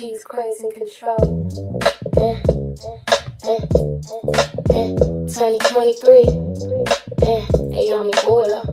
she's crazy control. 2023. Hey, Yammi Bulah.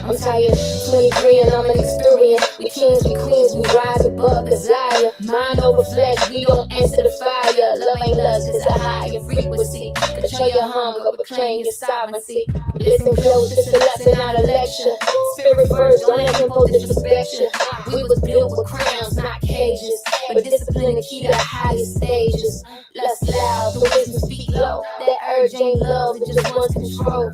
I'm tired, 23 and I'm an experience. We kings, we queens, we rise above desire. Mind over flesh, we don't answer the fire. Love ain't lust, it's a higher frequency. Control your hunger, reclaim your sovereignty. Listen close, this is a lesson, not a lecture. Spirit first, don't let them hold disrespect you. We was built with crowns, not cages. But discipline the key to the highest stages. Lust loud, the wisdom speak low. That urge ain't love, it just wants control.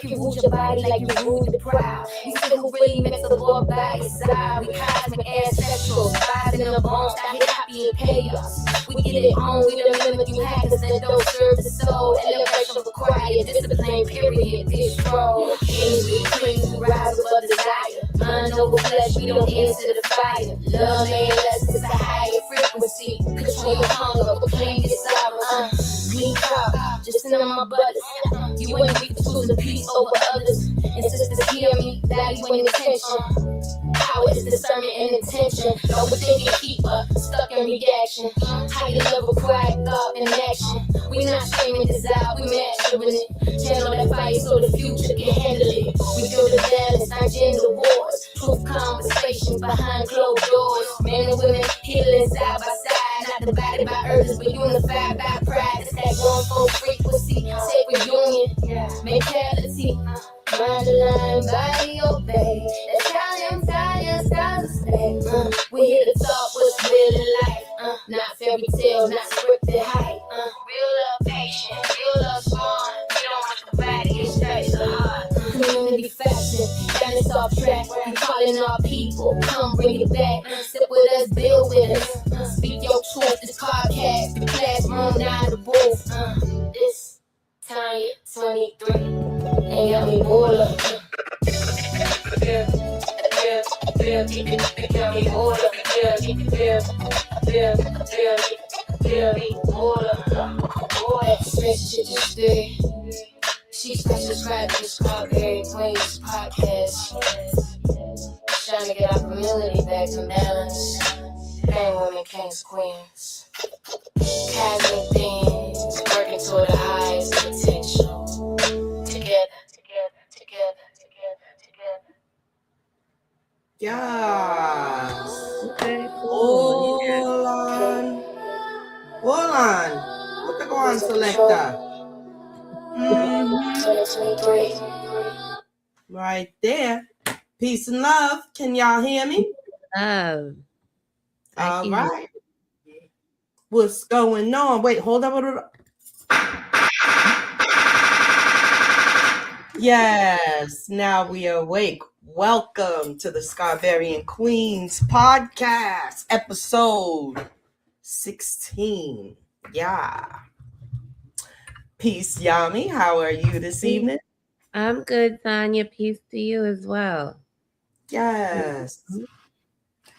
You rule your body like you rule the proud. You see who really makes the Lord by your side. We cosmic ancestral, vibes in the bones, I hit happy and chaos. We get it on, we don't limit you hackers that don't serve the soul. Elevation required, discipline, period, destroy. Kings, we queens, we rise above desire. Mind over flesh, we don't answer the fire. Love ain't less, it's a higher frequency. Control your hunger, proclaim your sovereignty. Me pop, just send on my butters. You ain't weak for choosing peace over others. And sisters hear me, value and attention. Power is discernment and intention. Overthinking keeper, stuck in reaction. Higher level, quiet thought and action. We not shaming desire, we mastering it. Channel that fire so the future can handle it. We build a balance, not gender wars. Truth conversations behind closed doors. Men and women healing side by side. Not divided by urges, but unified by pride. It's that going for frequency, sacred union, mentality. Mind the line, body obey. Italian, styles of stay. We here to talk what's real in life. Not fairy tale, not scripted hype. Real love patient, real love smart. We don't want the body, it's straight to the heart. Community fashion, down this off track. We calling our people, come bring it back. Sit with us, build with us. Speak your truth, this podcast, the classroom, now the booth. This Tonya, 23, and Yammi Bulah. Yammi Bulah. She's subscribed to the Scarberian Queens podcast. Trying to get our community back in balance. Men, women, kings, queens. Cosmic beings working toward the highest potential. Together. Yes. Okay, cool. Hold on. What the go on, selector? 2023. Right there. Peace and love. Can y'all hear me? Love. All right. What's going on? Wait, hold up. Yes, now we are awake. Welcome to the Scarberian Queens podcast, episode 16. Yeah. Peace, Yammi. How are you this evening? I'm good, Tonya. Peace to you as well. Yes.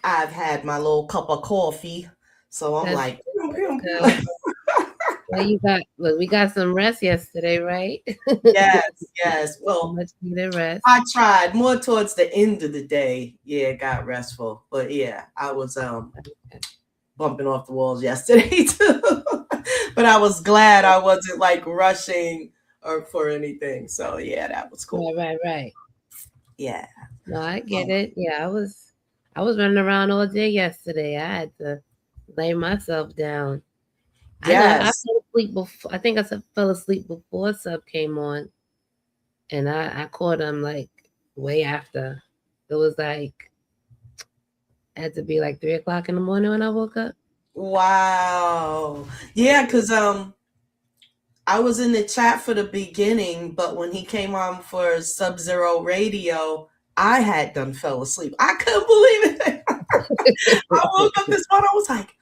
I've had my little cup of coffee, so I'm like, well, we got some rest yesterday, right? Yes. Well, much needed rest. I tried more towards the end of the day. Yeah, it got restful, but yeah, I was bumping off the walls yesterday too. But I was glad I wasn't like rushing or for anything. So yeah, that was cool. Right. Yeah. No, I get it. Yeah, I was running around all day yesterday. I had to lay myself down. Yes. I fell asleep before. I think I fell asleep before Sub came on, and I caught him like way after. It was like had to be like 3 o'clock in the morning when I woke up. Wow. Yeah, because I was in the chat for the beginning, but when he came on for Sub-Zero Radio, I had done fell asleep. I couldn't believe it. I woke up this morning, I was like,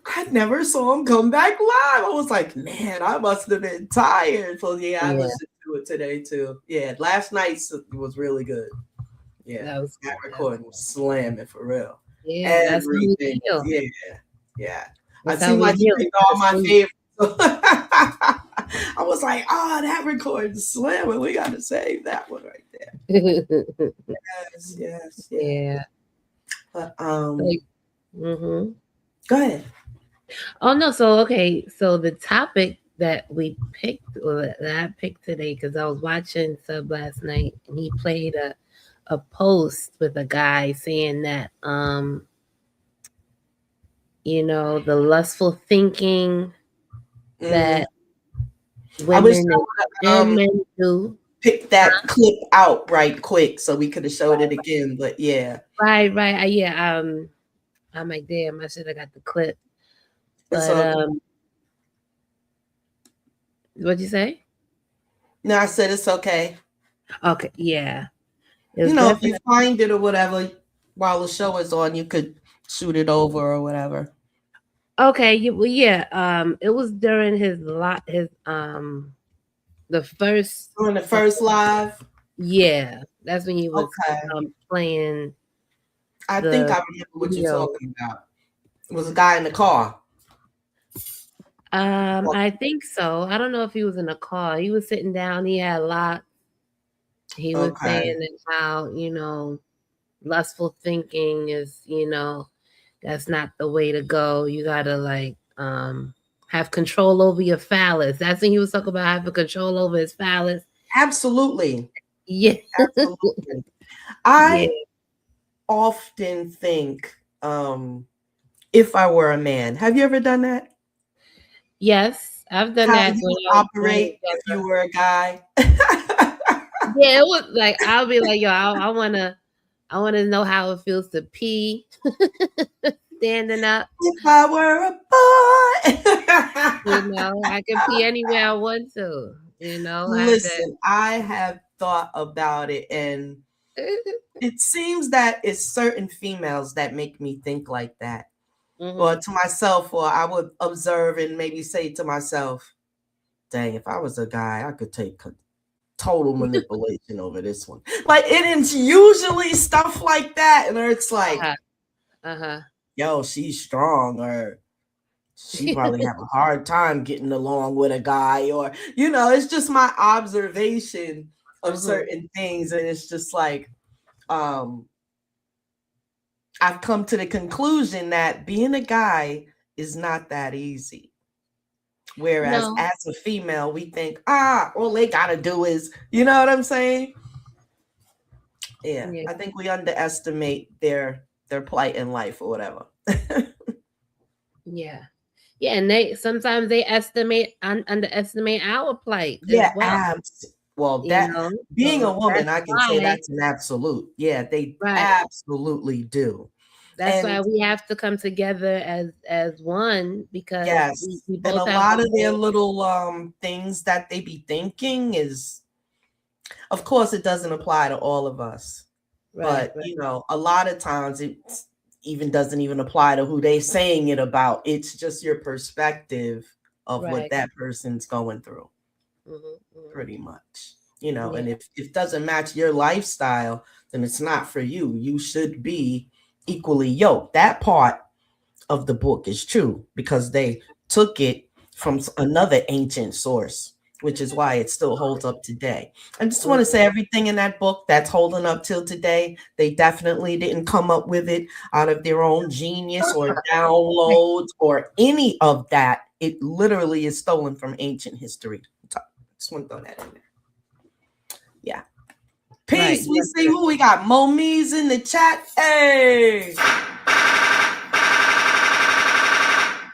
I never saw him come back live. I was like, man, I must have been tired. So yeah, I listened to it today too. Yeah, last night was really good. Yeah, that recording was slamming for real. Yeah, everything. Yeah. That's I seem like you picked all my favorites. I was like, that recording's slamming. We got to save that one right there. Yes. Yeah. But Like, mm-hmm. Go ahead. Oh no, so okay, so the topic that we picked, or that I picked today, because I was watching Sub last night, and he played a post with a guy saying that the lustful thinking that I wish women I and men do. picked that clip out right quick so we could have showed it again. But yeah, Right, yeah. I'm like, damn, I should have got the clip. it's But okay. what'd you say? No, I said it's okay. Okay, yeah. It was If you definitely find it or whatever while the show is on, you could shoot it over or whatever. okay. Well, yeah. It was during the first On the first live. Yeah, that's when he was Okay. playing. I think I remember what you're talking about. It was a guy in the car. I think so. I don't know if he was in a car. He was sitting down. He had lots. He was saying that how lustful thinking is that's not the way to go. You gotta like have control over your phallus. That's when he was talking about having control over his phallus. Absolutely. Yeah. Absolutely. I often think, if I were a man, have you ever done that? Yes, I've done How that. you would operate if you were a guy? Yeah, it was like I'll be like, yo, I wanna know how it feels to pee standing up. If I were a boy, I can pee anywhere I want to. Listen, I have thought about it, and it seems that it's certain females that make me think like that. Mm-hmm. Or to myself, or I would observe and maybe say to myself, dang, if I was a guy, I could take total manipulation over this one. Like, it is usually stuff like that, and it's like, yo, she's strong, or she probably have a hard time getting along with a guy, or it's just my observation of certain things, and it's just like, I've come to the conclusion that being a guy is not that easy. Whereas as a female, we think, all they gotta do is, you know what I'm saying? Yeah. I think we underestimate their plight in life or whatever. Yeah, and sometimes they underestimate our plight. Yeah, as well. Being a woman, I can say that's an absolute. Yeah, they absolutely do. That's why we have to come together as one, because we both and a lot of their little things that they be thinking is, of course, it doesn't apply to all of us, but a lot of times it even doesn't even apply to who they saying it about. It's just your perspective of what that person's going through, pretty much. And if it doesn't match your lifestyle, then it's not for you. You should be equally yoked. That part of the book is true because they took it from another ancient source, which is why it still holds up today. I just want to say everything in that book that's holding up till today, they definitely didn't come up with it out of their own genius or downloads or any of that. It literally is stolen from ancient history. Just want to throw that in there. Yeah. Peace. We see who we got. Momi's in the chat. Hey.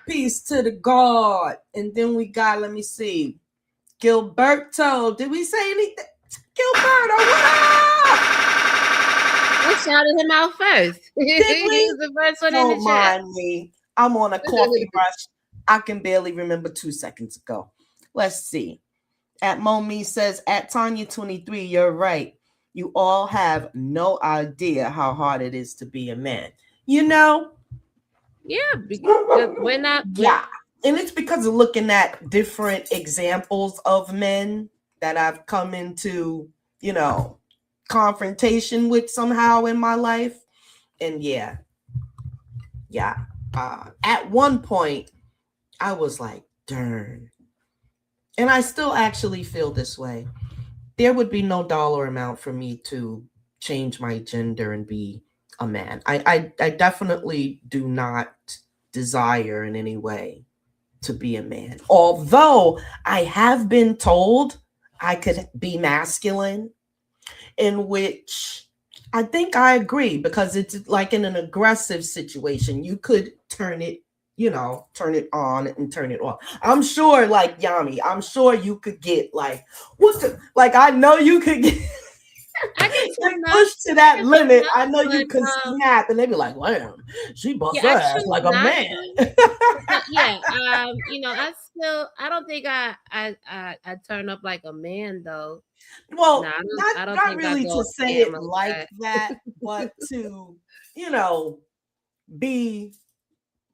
Peace to the God. And then we got, let me see, Gilberto. Did we say anything? Gilberto, what up? We shouted him out first. Did we? He was the first one in the chat. Don't mind me. I'm on a coffee rush. I can barely remember 2 seconds ago. Let's see. At Momi says, at Tonya 23, you're right. You all have no idea how hard it is to be a man. Yeah, because we're not. Yeah, and it's because of looking at different examples of men that I've come into, confrontation with somehow in my life. And yeah. At one point, I was like, darn. And I still actually feel this way. There would be no dollar amount for me to change my gender and be a man. I definitely do not desire in any way to be a man. Although I have been told I could be masculine, in which I think I agree, because it's like in an aggressive situation, you could turn it, turn it on and turn it off. I'm sure, like Yammi, I'm sure you could get like, like I know you could get I can turn up. pushed to that limit. up, I know you but, can snap, and they be like, "Damn, she bust her I ass choose like a not man." to. But yeah, I don't think I turn up like a man though. Well, No, I don't not think I really go to say ham it like like that. that, but to you know be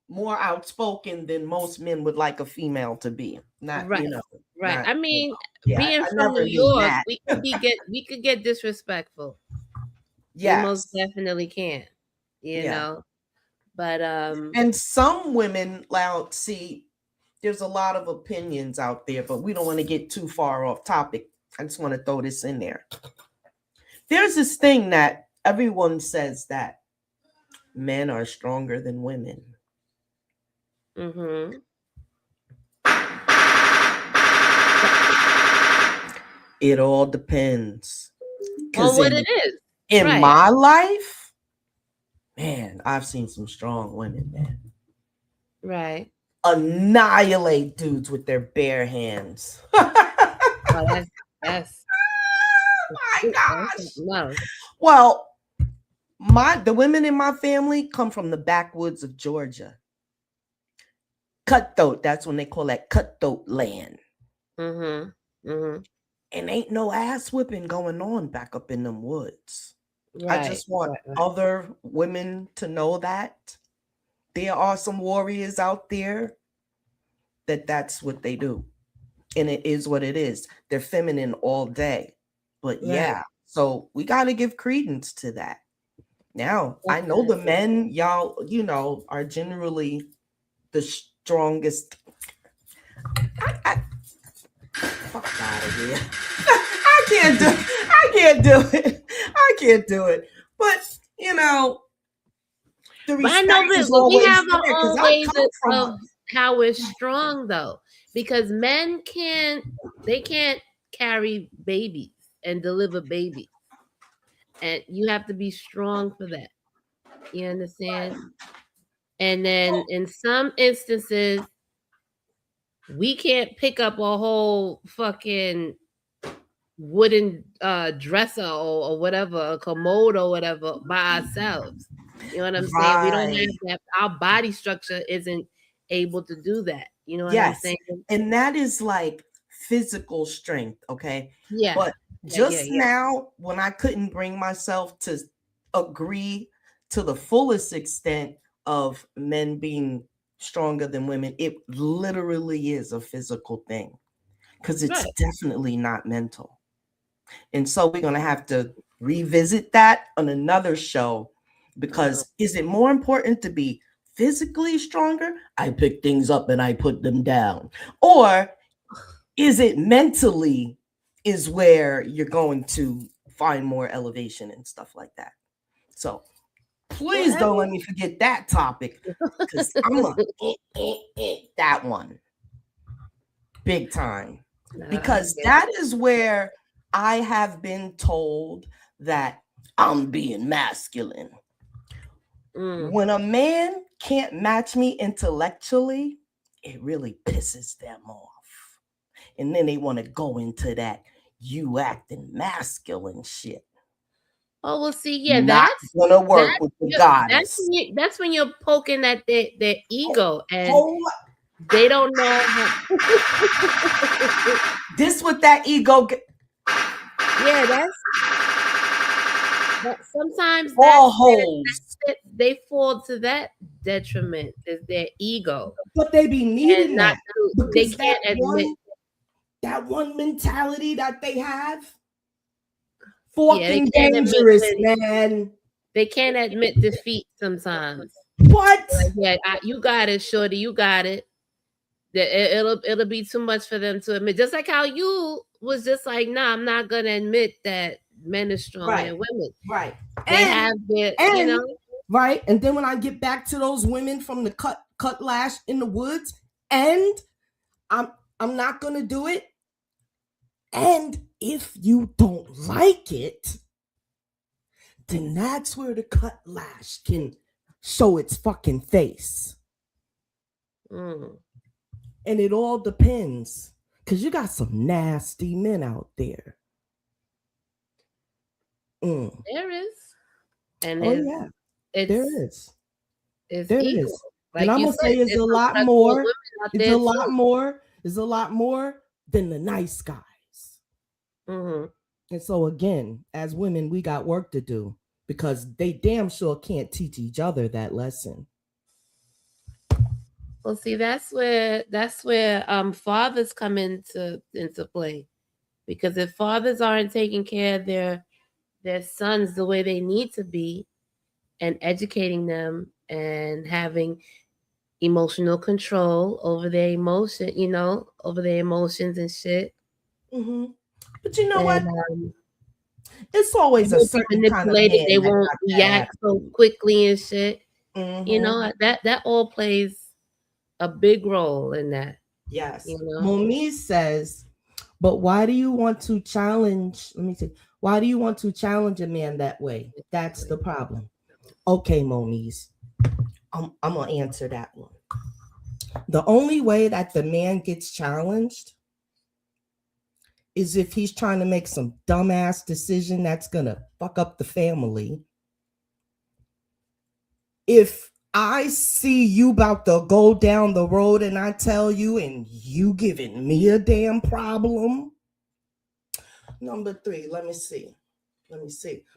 more outspoken than most men would like a female to be. Not Right, right. not I mean, yeah. being I from never New mean York, that. we could get disrespectful. We most Yes, definitely can, you yeah. know. But And some women, loud, see, there's a lot of opinions out there, but we don't want to get too far off topic. I just want to throw this in there. There's this thing that everyone says that men are stronger than women. mm-hmm. It all depends. On Because what it is. in Right. my life, man, I've seen some strong women, man. Right. Annihilate dudes with their bare hands. Oh, that's My gosh. no. Well, the women in my family come from the backwoods of Georgia. Cutthroat, that's when they call that cutthroat land. Mm-hmm. Mm-hmm. And ain't no ass whipping going on back up in them woods. Right. I just want right. other women to know that there are some warriors out there that's what they do. And it is what it is. They're feminine all day. But yeah, so we got to give credence to that. Now, I know the men, y'all, are generally the strongest. Fuck out of here. I can't do it. I can't do it. But, the But I respect know is that we always have our there, 'cause own I ways come from of how we're strong though. Because men can't carry babies and deliver babies. And you have to be strong for that. You understand? And then in some instances, we can't pick up a whole fucking wooden dresser or whatever, a commode or whatever by ourselves. You know what I'm saying? We don't have that. Our body structure isn't able to do that. You know what I'm saying? And that is like physical strength, okay? Yeah. But just now, when I couldn't bring myself to agree to the fullest extent of men being stronger than women, it literally is a physical thing, because it's definitely not mental. And so we're going to have to revisit that on another show, because is it more important to be physically stronger? I pick things up and I put them down. Or is it mentally is where you're going to find more elevation and stuff like that? So please don't let me forget that topic, because I'm going to that one big time. Because that is where I have been told that I'm being masculine. When a man can't match me intellectually, it really pisses them off. And then they want to go into that you acting masculine shit. Oh, well, see, yeah, not that's gonna work with the goddess. That's when you're poking at their ego, and they don't know how. This with that ego. Yeah, but sometimes all holes. They fall to that detriment is their ego. But they be needing that. They can't admit that one mentality that they have. Fucking dangerous, man. They can't admit defeat sometimes. What? Like, you got it, shorty. You got it. It'll be too much for them to admit. Just like how you was just like, nah, I'm not gonna admit that men are stronger Right. than women. Right. They have their, you know. Right. And then when I get back to those women from the cutlash in the woods, and I'm not gonna do it. And if you don't like it, then that's where the cutlash can show its fucking face. Mm. And it all depends. Because you got some nasty men out there. There is. And there is. It's there equal. is. Like and I'm you gonna said, say it's a lot more. It's a lot too. more. It's a lot more than the nice guys. Mm-hmm. And so again, as women, we got work to do because they damn sure can't teach each other that lesson. Well, see, that's where fathers come into play, because if fathers aren't taking care of their sons the way they need to be, and educating them and having emotional control over their over their emotions and shit. Mm-hmm. But you know what? It's always a certain kind of man they won't react so quickly and shit. Mm-hmm. You know, that all plays a big role in that. Yes. You know? Momi says, but why do you want to challenge? Let me see. Why do you want to challenge a man that way? That's the problem. Okay, Momis. I'm gonna answer that one. The only way that the man gets challenged is if he's trying to make some dumbass decision that's gonna fuck up the family. If I see you about to go down the road and I tell you and you giving me a damn problem. Number 3, let me see.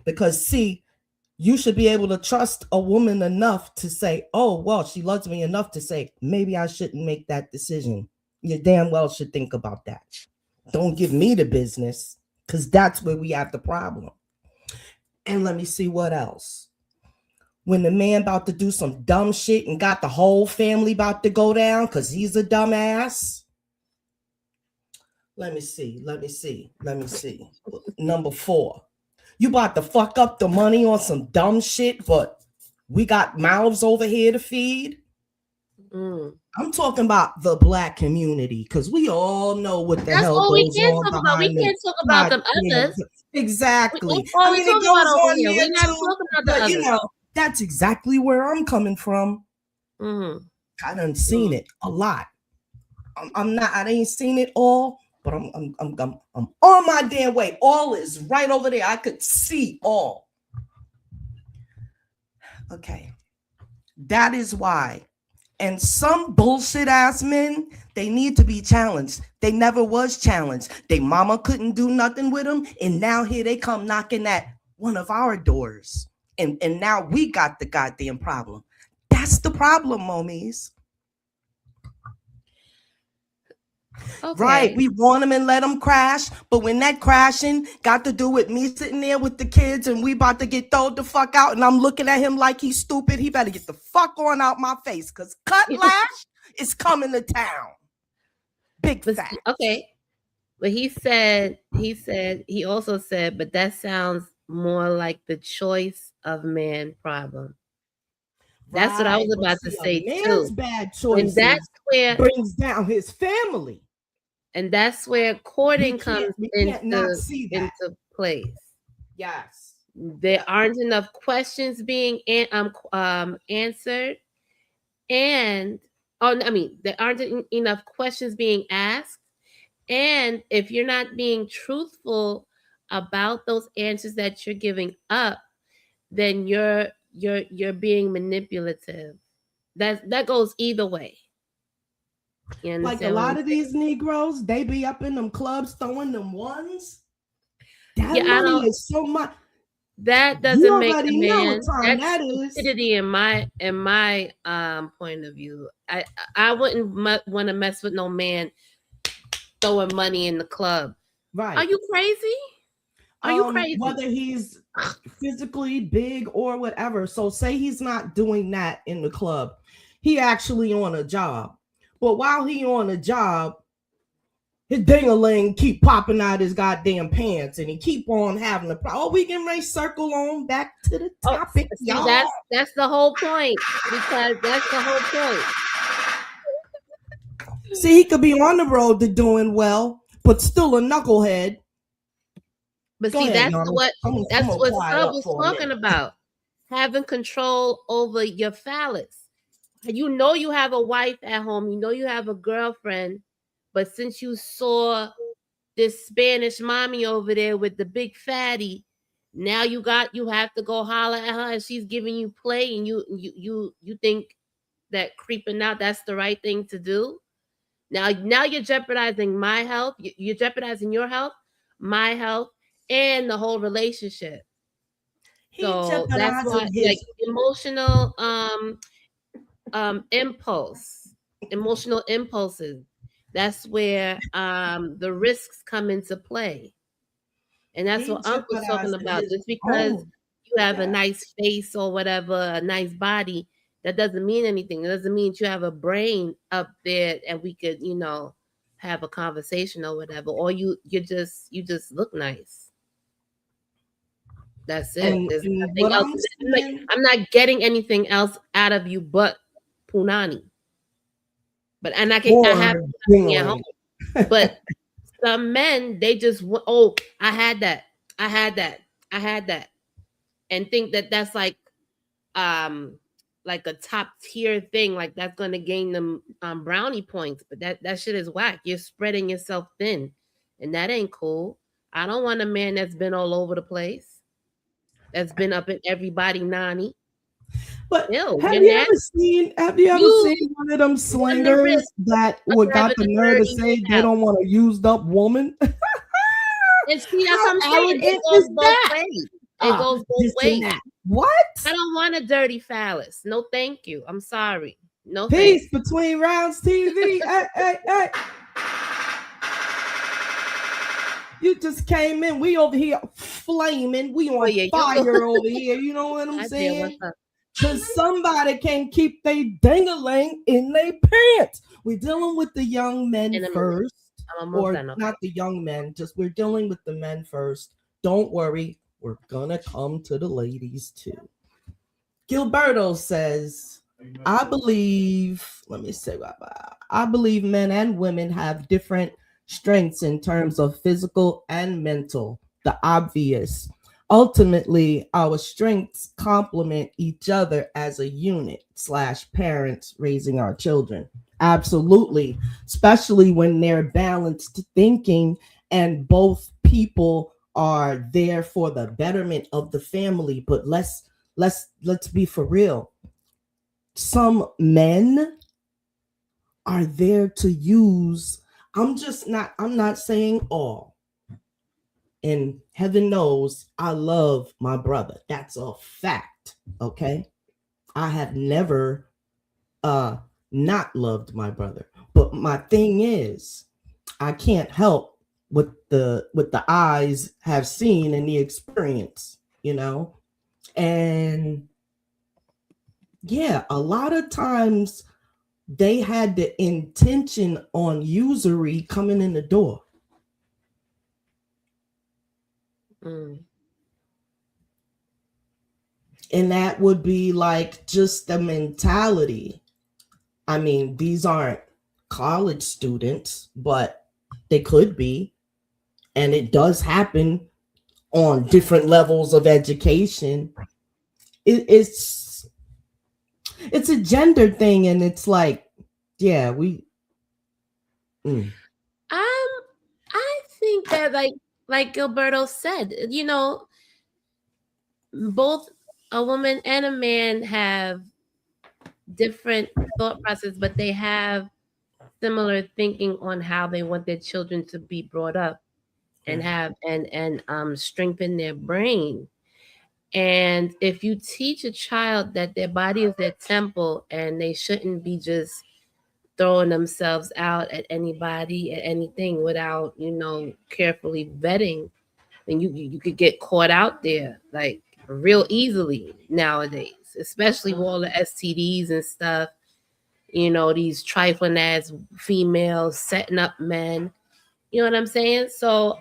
Because see, you should be able to trust a woman enough to say, oh, well, she loves me enough to say, maybe I shouldn't make that decision. You damn well should think about that. Don't give me the business, because that's where we have the problem. And let me see what else. When the man about to do some dumb shit and got the whole family about to go down because he's a dumbass. Let me see. Number 4. You about to fuck up the money on some dumb shit, but we got mouths over here to feed. I'm talking about the Black community, because we all know what the hell goes on behind we can't talk about them others. Exactly. I mean, it goes on here. We're not talking about the others. You know, that's exactly where I'm coming from. I done seen it a lot. I ain't seen it all, but I'm on my damn way. All is right over there. I could see all. Okay. That is why. And some bullshit ass men, they need to be challenged. They never was challenged. They mama couldn't do nothing with them. And now here they come knocking at one of our doors. And now we got the goddamn problem. That's the problem, momies. Okay. Right, we want them and let them crash, but when that crashing got to do with me sitting there with the kids and we about to get thrown the fuck out and I'm looking at him like he's stupid, he better get the fuck on out my face, because Cutlash is coming to town. Big fact. Okay, but he also said, but that sounds more like the choice of man problem. That's what I was about to say too. Man's bad choices, and that's where brings down his family. And that's where courting comes into place. Yes. There aren't enough questions being answered. There aren't enough questions being asked. And if you're not being truthful about those answers that you're giving up, then you're being manipulative. That goes either way. Like a lot of these Negroes, they be up in them clubs throwing them ones. That money is so much. That doesn't make a man. That is stupidity in my point of view. I wouldn't want to mess with no man throwing money in the club. Right? Are you crazy? Are you crazy? Whether he's physically big or whatever. So say he's not doing that in the club. He actually on a job. But while he on a job, his ding-a-ling keep popping out his goddamn pants, and he keep on having a problem. Oh, we can circle on back to the topic, see, y'all. that's the whole point, because that's the whole point. See, he could be on the road to doing well, but still a knucklehead. But Go see, ahead, that's what quiet Sub up was for a talking minute. about. Having control over your phallus. You know you have a wife at home, you know you have a girlfriend, but since you saw this Spanish mommy over there with the big fatty, now you have to go holler at her, and she's giving you play, and you think that creeping out, that's the right thing to do. Now you're jeopardizing my health. You're jeopardizing your health, my health, and the whole relationship. So that's why, like, emotional emotional impulses. That's where the risks come into play. And that's what Unc was talking about. Just because you have a nice face or whatever, a nice body, that doesn't mean anything. It doesn't mean you have a brain up there and we could, have a conversation or whatever. Or you just look nice. That's it. And There's nothing what else. I'm not getting anything else out of you but punani. But I have punani at home. But some men, they just I had that, and think that that's like a top tier thing, like that's gonna gain them brownie points. But that shit is whack. You're spreading yourself thin, and that ain't cool. I don't want a man that's been all over the place, that's been up in everybody nanny. But have you ever seen one of them slingers that got the nerve to say they don't want a used up woman? And see, that's what I'm saying. It goes both ways. It goes both ways. What? I don't want a dirty phallus. No, thank you. I'm sorry. No, peace between rounds, TV. Hey. You just came in. We over here flaming. We on fire over here. You know what I'm saying? Because somebody can't keep their ding-a-ling in their pants. We're dealing with the young men first. Or not the young men. Just we're dealing with the men first. Don't worry. We're going to come to the ladies too. Gilberto says, I believe men and women have different strengths in terms of physical and mental. The obvious. Ultimately, our strengths complement each other as a unit / parents raising our children. Absolutely. Especially when they're balanced thinking and both people are there for the betterment of the family. But let's be for real. Some men are there to use. I'm not saying all. And heaven knows I love my brother. That's a fact. Okay. I have never not loved my brother. But my thing is, I can't help what the eyes have seen and the experience, and yeah, a lot of times they had the intention on usury coming in the door. And that would be like just the mentality. I mean, these aren't college students, but they could be. And it does happen on different levels of education. It's a gender thing, and it's like, yeah, I think that like Gilberto said, both a woman and a man have different thought process, but they have similar thinking on how they want their children to be brought up and have and strengthen their brain. And if you teach a child that their body is their temple and they shouldn't be just throwing themselves out at anybody, at anything without, carefully vetting, then you could get caught out there like real easily nowadays, especially with all the STDs and stuff. These trifling ass females setting up men. You know what I'm saying? So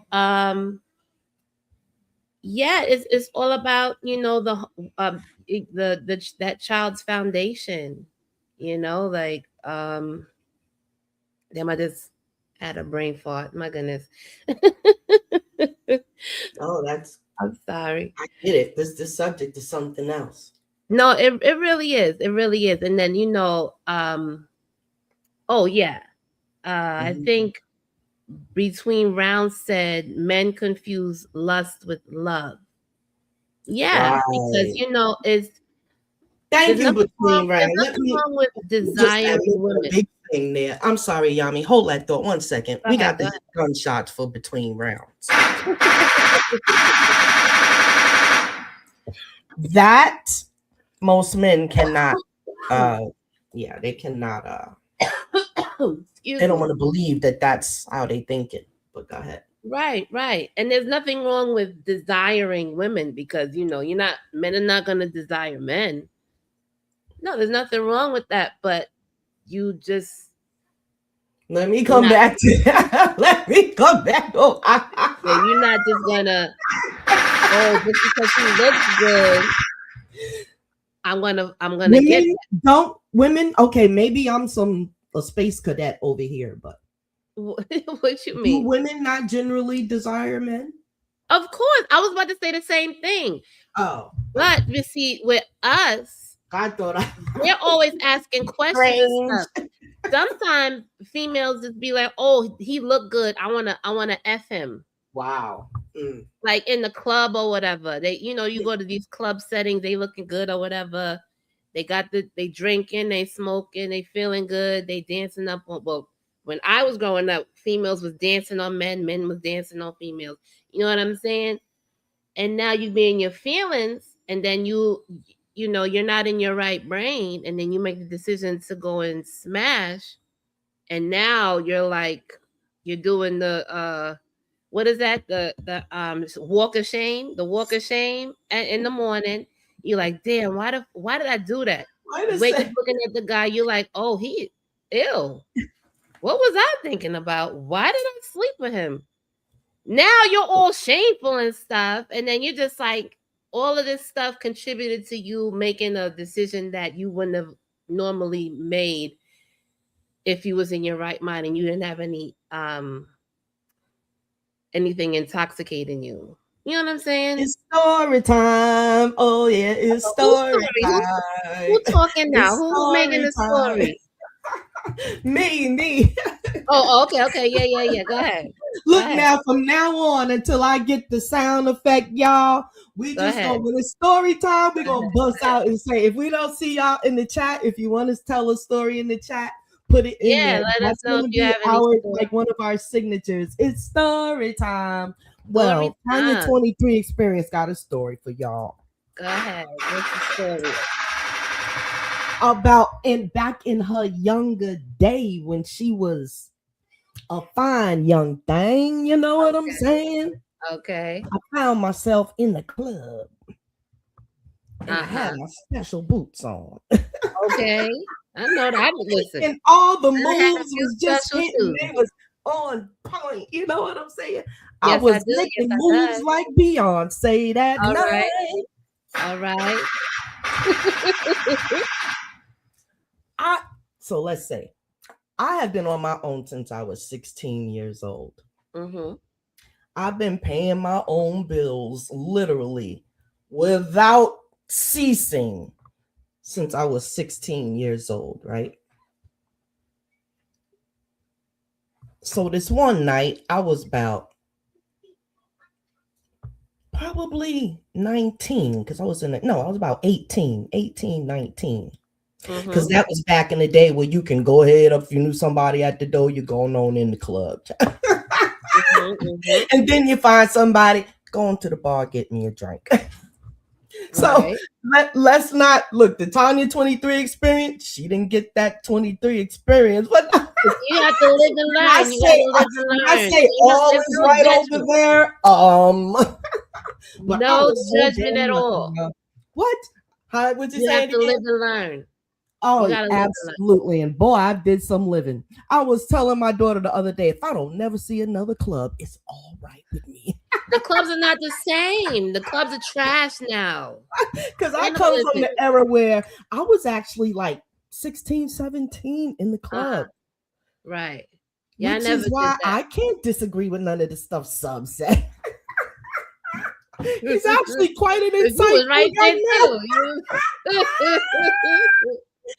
yeah, it's all about, you know, that child's foundation. You know, like damn, I just had a brain fart. My goodness. Oh, that's I'm sorry. I get it. This subject is something else. No, it really is. It really is. And then, you know, oh yeah. I Mhm. think between rounds said men confuse lust with love. Yeah, because Right. you know, Thank you, between there's round. Let nothing me wrong with just desiring admit a women. big thing there. I'm sorry, Yami. Hold that thought 1 second. Go We ahead, got go the gunshots for between rounds. ahead. That most men cannot yeah, they cannot they Excuse don't me. want to believe that that's how they think it. But go ahead. Right, right. And there's nothing wrong with desiring women because you know, men are not gonna desire men. No, there's nothing wrong with that, but you just Let me you're come not back to that. Let me come back. Oh, yeah, you're not just gonna just because he looks good, I'm gonna get women don't women. Okay, maybe I'm a space cadet over here, but that. What you do mean? women not generally desire men? Of course, I was about to say the same thing. Oh, But you see, with us, I thought I they're always asking questions and strange. stuff. Sometimes females just be like, "Oh, he look good. I wanna f him." Wow. Mm. Like in the club or whatever. You go to these club settings, they looking good or whatever. They drinking, they smoking, they feeling good, they dancing up on. Well, when I was growing up, females was dancing on men, men was dancing on females. You know what I'm saying? And now you be in your feelings, and then you're not in your right brain, and then you make the decision to go and smash, and now you're doing the what is that, the walk of shame, in the morning. You're like, damn, why did I do that? Wait a You wake up second. looking at the guy, you're like, oh, he ill. What was I thinking about? Why did I sleep with him? Now you're all shameful and stuff, and then you're just like, all of this stuff contributed to you making a decision that you wouldn't have normally made if you was in your right mind and you didn't have anything intoxicating you. You know what I'm saying? It's story time. Oh yeah, it's Who's story story? Who time. talking now? It's Who's making story the time. story? Me. Oh, okay, okay, yeah. Go ahead. Go Look ahead. now, from now on until I get the sound effect, y'all, we Go just ahead. gonna, when it's story time, we're Go gonna ahead. bust out and say, if we don't see y'all in the chat, if you want to tell a story in the chat, put it in Yeah, there. let us That's know if gonna you be have any story. like one of our signatures. It's story time. Story Well, Tonya time. 23 experience got a story for y'all Go ahead. What's the story? about, and back in her younger day when she was a fine young thing, you know what I'm saying? Okay. I found myself in the club and I Uh-huh. had my special boots on. Okay. I know that. Listen, And all the I had a moves few was just special hitting. shoes. They was on point. You know what I'm saying? I Yes, I was do. Yes, making I moves does. like Beyonce that All right. night. All right. I so let's say I have been on my own since I was 16 years old. Mm-hmm. I've been paying my own bills literally without ceasing since I was 16 years old, right? So this one night, I was about probably 19 because I was I was about 18, 19. Because Mm-hmm. that was back in the day where you can go ahead if you knew somebody at the door, you're going on in the club. Mm-hmm. And then you find somebody going to the bar, get me a drink. So Right. let's not look, the Tonya 23 experience, she didn't get that 23 experience. But You have to live and when I learn. You got say to live and when I learn. say all There's is no right over judgment. there, but I No was so judgment damn at lucky. all. What? How would you You say have it to live again? and learn. Oh, gotta live the life. absolutely. And boy, I did some living. I was telling my daughter the other day, if I don't never see another club, it's all right with me. The clubs are not the same. The clubs are trash now. Because I Ain't no come from living. the era where I was actually like 16, 17 in the club. Right. Yeah, I Which never is why did that. I can't disagree with none of the stuff Sub said. He's actually quite an You was insightful right there young man. too.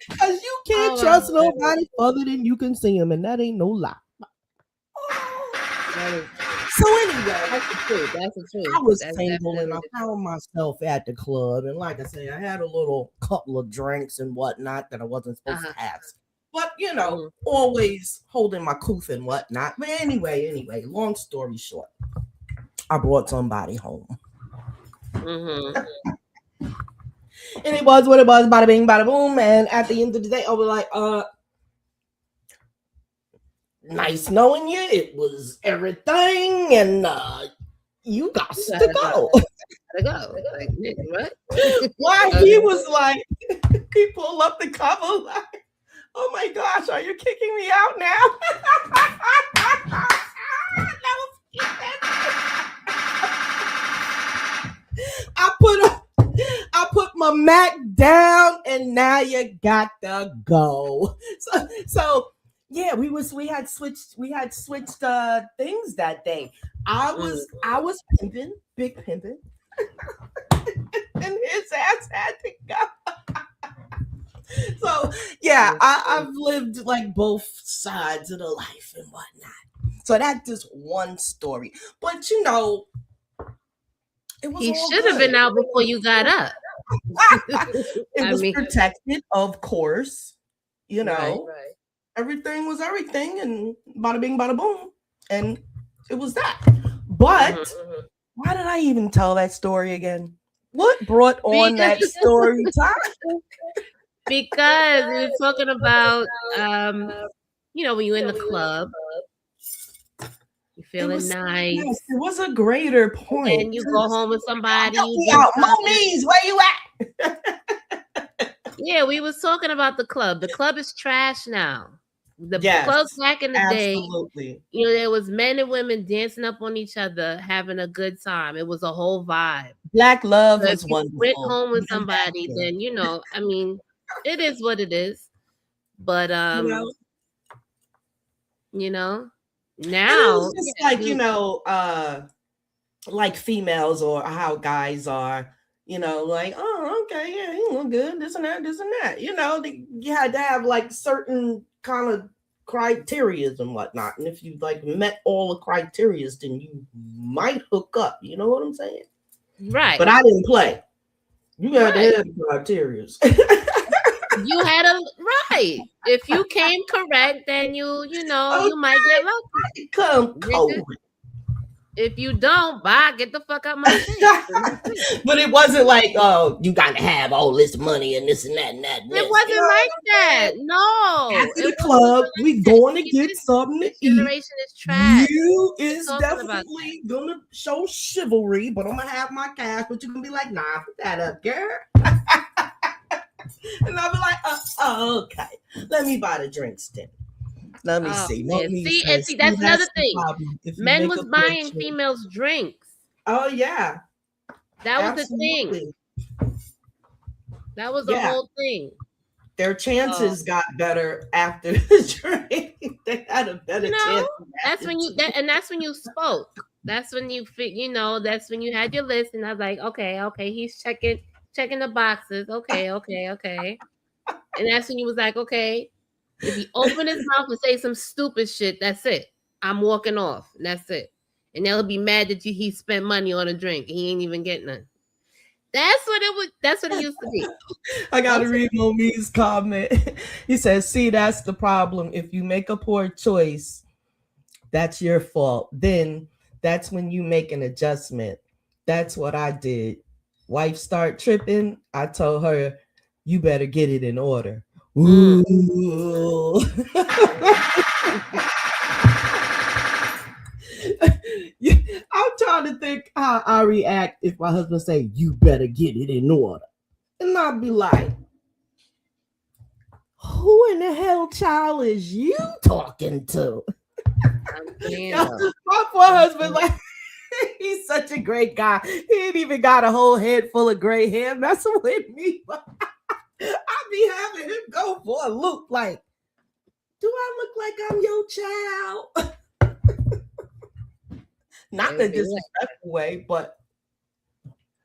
Because you can't Oh, trust man. nobody other than you can see him, and that ain't no lie. That is- So anyway, That's the truth. That's the truth. I was That's single and I definitely the found myself at the club, and like I say, I had a little couple of drinks and whatnot that I wasn't supposed to have. But you know, always holding my couth and whatnot. But anyway, long story short, I brought somebody home. Mm-hmm. And it was what it was, bada bing, bada boom. And at the end of the day, I was like, nice knowing you. It was everything, and you got to go. Gotta go. Like, nigga, what? Why he was like, he pulled up the cover like, oh my gosh, are you kicking me out now? I put my Mac down, and now you got to go. So yeah, we had switched things that day. I was pimping, big pimping, and his ass had to go. So yeah, I've lived like both sides of the life and whatnot. So that's just one story. But you know, it was He all should have good. been out before you got up. It was protected, of course. You know, right. everything was everything, and bada bing, bada boom, and it was that. But why did I even tell that story again? What brought on that story time? Because we were talking about, you know, when you're in the club, you're feeling nice. Yes, it was a greater point. And you go home with somebody. Momies, where you at? Yeah, we was talking about the club. The club is trash now. The club back in the day, you know, there was men and women dancing up on each other, having a good time. It was a whole vibe. Black love So was if you wonderful. went home with somebody, then you know, I mean, it is what it is. But you know, now it's just like, you know, like females or how guys are, you know, like, oh, okay, yeah, he look good, this and that. You know, you had to have like certain kind of criteria and whatnot. And if you like met all the criteria, then you might hook up. You know what I'm saying? Right. But I didn't play. You had to have the criteria. You had a right. If you came correct, then you know, you might get lucky. Come cold. If you don't, bye, get the fuck out my face. But it wasn't like, oh, you got to have all this money and this and that and that. And it wasn't like that. No. After the club, we going to get something to eat. Generation is trash. You is definitely going to show chivalry, but I'm going to have my cash, but you're going to be like, nah, put that up, girl. And I'll be like, oh, okay. Let me buy the drinks then. Let me see. See, that's another thing. Men was buying females drinks. Oh, yeah. That was the thing. That was the whole thing. Their chances got better after the drink. They had a better chance. That's when you spoke. That's when you that's when you had your list, and I was like, okay, he's checking the boxes. Okay. And that's when you was like, okay, if he open his mouth and say some stupid shit, that's it. I'm walking off. That's it. And they'll be mad that he spent money on a drink. He ain't even getting none. That's what it used to be. I gotta read Momi's comment. He says, see, that's the problem. If you make a poor choice, that's your fault. Then that's when you make an adjustment. That's what I did. Wife start tripping. I told her, you better get it in order. Ooh. I'm trying to think how I react if my husband say, you better get it in order. And I'll be like, who in the hell child is you talking to? I'm saying though. My poor husband, like, he's such a great guy. He ain't even got a whole head full of gray hair messing with me. I be having him go for a loop. Like, do I look like I'm your child? Not in a disrespectful way, but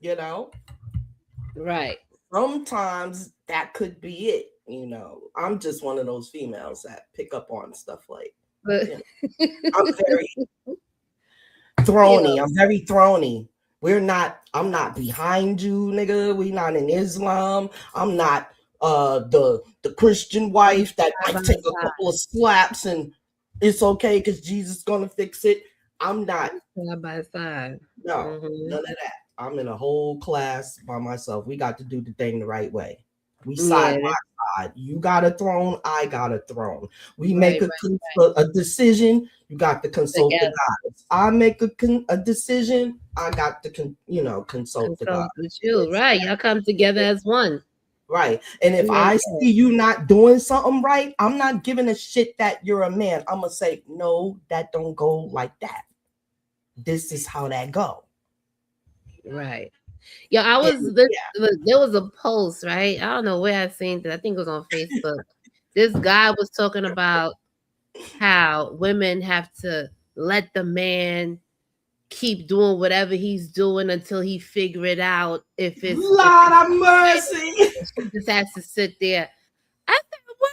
you know, right. Sometimes that could be it. You know, I'm just one of those females that pick up on stuff like. You know, I'm very throny. I'm very throny. I'm not behind you, nigga. We not in Islam. I'm not the Christian wife that might take a couple of slaps and it's okay because Jesus is gonna fix it. I'm not side by side. No, none of that. I'm in a whole class by myself. We got to do the thing the right way. We side by side. You got a throne, I got a throne. We make a decision. You got to consult the gods. I make a decision. I got to consult the gods. With you, right? Y'all come together as one. Right. And if I see you not doing something right, I'm not giving a shit that you're a man. I'm gonna say, no, that don't go like that. This is how that go. Right. Yeah, I was there was a post, right? I don't know where I seen it. I think it was on Facebook. This guy was talking about how women have to let the man keep doing whatever he's doing until he figure it out. If it's Lord of mercy, she just has to sit there. I said, what?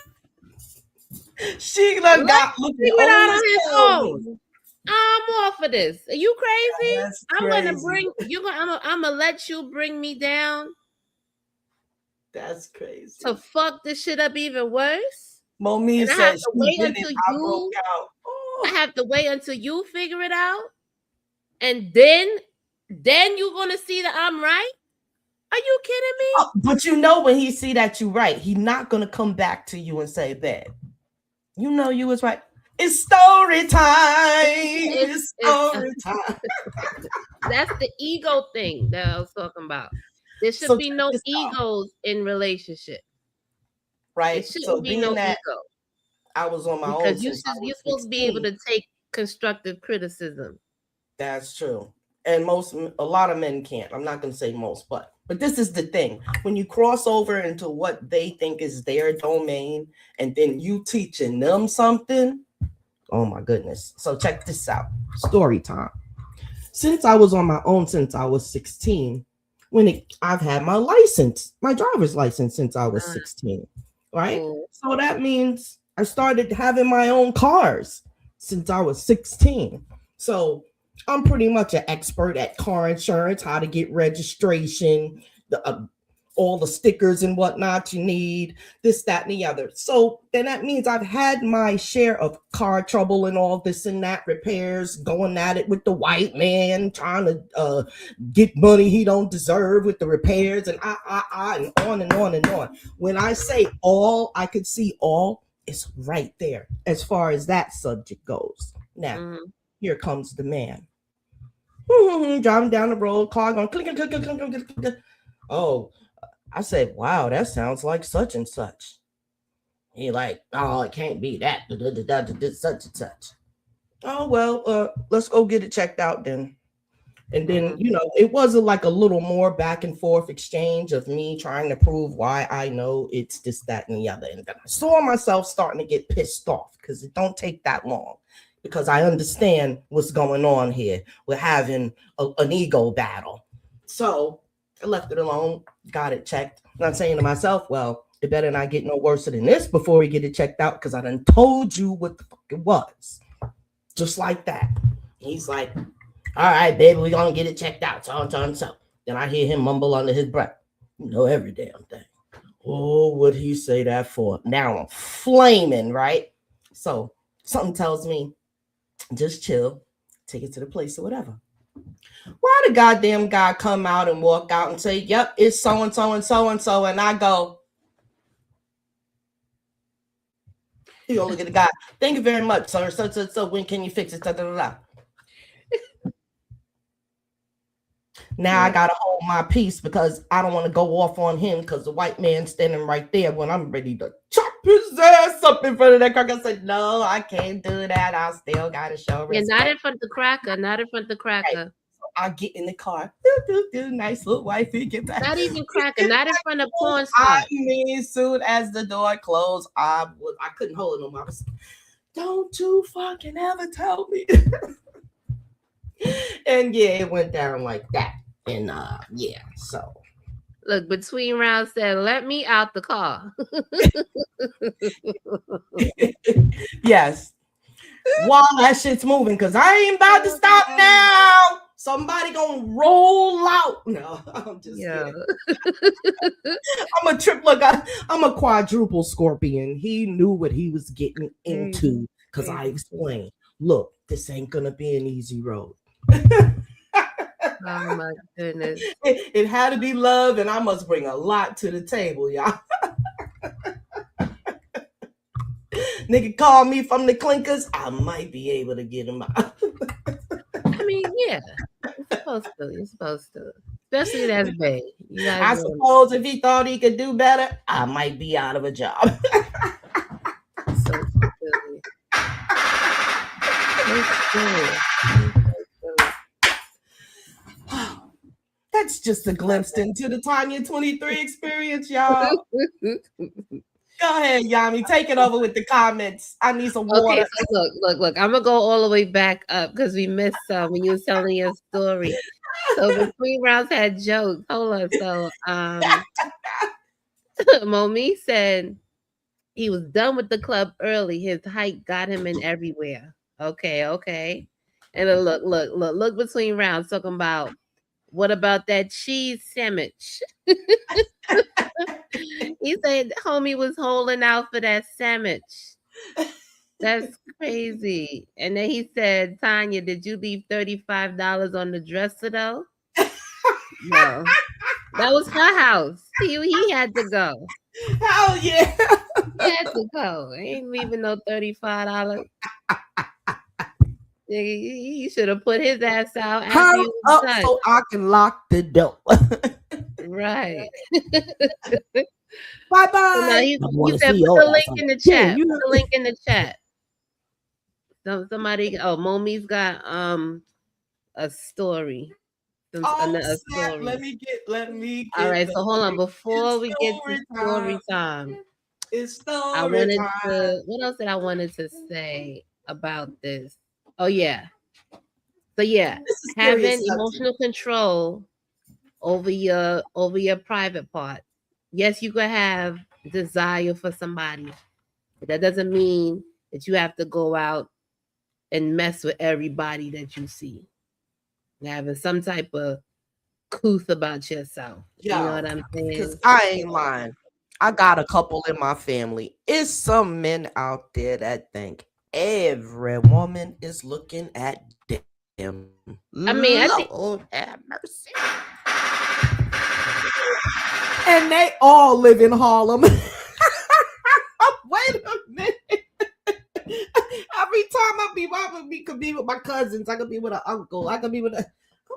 She done got figure it out on his own. I'm off of this. Are you crazy? I'm gonna let you bring me down. That's crazy. To fuck this shit up even worse. Mommy said I have to wait until you figure it out. And then you're gonna see that I'm right? Are you kidding me? But you know when he see that you right, he not gonna come back to you and say that. You know you was right. It's story time. It's story time. That's the ego thing that I was talking about. There should be no egos in relationship. Right. It shouldn't be no ego. I was on my own. Because you're supposed to be able to take constructive criticism. That's true. And a lot of men can't. I'm not gonna say most, but this is the thing. When you cross over into what they think is their domain, and then you teaching them something. Oh my goodness. So check this out. Story time. Since I was on my own since I was 16, I've had my license, my driver's license since I was 16, right? So that means I started having my own cars since I was 16. So I'm pretty much an expert at car insurance, how to get registration, all the stickers and whatnot you need, this, that, and the other. So then that means I've had my share of car trouble and all this and that, repairs, going at it with the white man, trying to get money he don't deserve with the repairs, and and on and on and on. When I say all, I could see all, it's right there as far as that subject goes. Now, here comes the man. Driving down the road, car going click, click, click, click, click, click. Oh, I said, wow, that sounds like such and such. He like, oh, it can't be that. Such and such. Oh, well, let's go get it checked out then. And then, it wasn't like a little more back and forth exchange of me trying to prove why I know it's this, that, and the other. And then I saw myself starting to get pissed off because it don't take that long. Because I understand what's going on here. We're having an ego battle. So I left it alone, got it checked. And I'm saying to myself, well, it better not get no worse than this before we get it checked out, because I done told you what the fuck it was. Just like that. He's like, all right, baby, we're going to get it checked out. So. Then I hear him mumble under his breath. You know every damn thing. Oh, what'd he say that for? Now I'm flaming, right? So something tells me, just chill, take it to the place or whatever. Why the goddamn guy come out and walk out and say, yep, it's so-and-so and so-and-so, and I go, you gonna look at the guy, thank you very much, sir. So when can you fix it? Da, da, da, da. Now I gotta hold my peace because I don't want to go off on him because the white man's standing right there when I'm ready to chop his ass up in front of that cracker. I said, no, I can't do that. I still gotta show Yeah, respect. not in front of the cracker. Not in front of the cracker. I get in the car. Nice little wifey. Get back. Not even cracker. Not in front of porn I spot. mean, soon as the door closed, I couldn't hold it no more. I was, don't you fucking ever tell me. And yeah, it went down like that. And yeah, so Look, between rounds said, "Let me out the car." yes. While that shit's moving, because I ain't about to stop now. Somebody gonna roll out. No, I'm just kidding. I'm a I'm a quadruple scorpion. He knew what he was getting into because I explained, look, this ain't gonna be an easy road. Oh my goodness. It had to be love, and I must bring a lot to the table, y'all. Nigga call me from the clinkers, I might be able to get him out. I mean, yeah. You're supposed to. Especially that's big. I suppose if he thought he could do better, I might be out of a job. So silly. That's just a glimpse into the Tonya 23 experience, y'all. Go ahead, Yammi. Take it over with the comments. I need some water. Okay, so look. I'm gonna go all the way back up because we missed some when you were telling your story. So between rounds had jokes. Hold on. So Momi said he was done with the club early. His height got him in everywhere. Okay. And then look between rounds talking about what about that cheese sandwich? He said homie was holding out for that sandwich. That's crazy. And then he said, Tonya, did you leave $35 on the dresser though? No. That was her house. He had to go. Hell yeah. He had to go. He ain't leaving no $35. He should have put his ass out after he was up done. so I can lock the door. Right. Bye-bye. So now you said put the link in the chat. Put the link in the chat. Somebody, Momi's got a story. A story. Let me get all right, so hold on. Before we get to story time, it's story time. What else did I wanted to say about this? Oh yeah. So yeah, having emotional control over your private part. Yes, you could have desire for somebody, but that doesn't mean that you have to go out and mess with everybody that you see. Having some type of couth about yourself. You know what I'm saying? Because I ain't lying. I got a couple in my family. It's some men out there that think every woman is looking at them. I mean, I think Lord have mercy. And they all live in Harlem. Wait a minute. Every time I could be with my cousins, I could be with an uncle, I could be with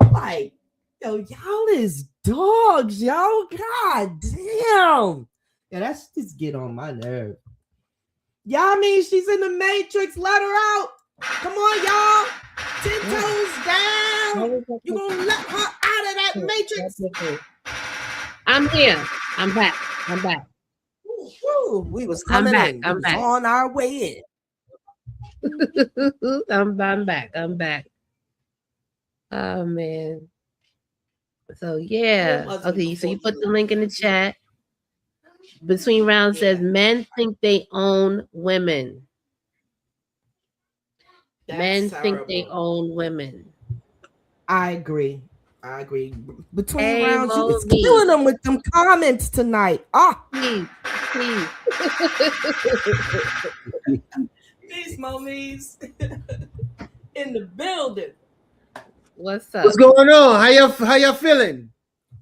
I'm like, yo, y'all is dogs, yo. God damn. Yeah, that's just get on my nerve. Yammi, she's in the Matrix. Let her out. Come on, y'all. 10 toes down. You gonna let her out of that Matrix? I'm here. I'm back. Woo, we was coming in. I'm back. On our way in. I'm back. Oh man. So yeah. Okay, so you put the link in the chat. Between rounds says men think they own women. Men think they own women. I agree. Between rounds, you was killing them with them comments tonight. Please. Peace, momies. In the building. What's up? What's going on? How y'all feeling?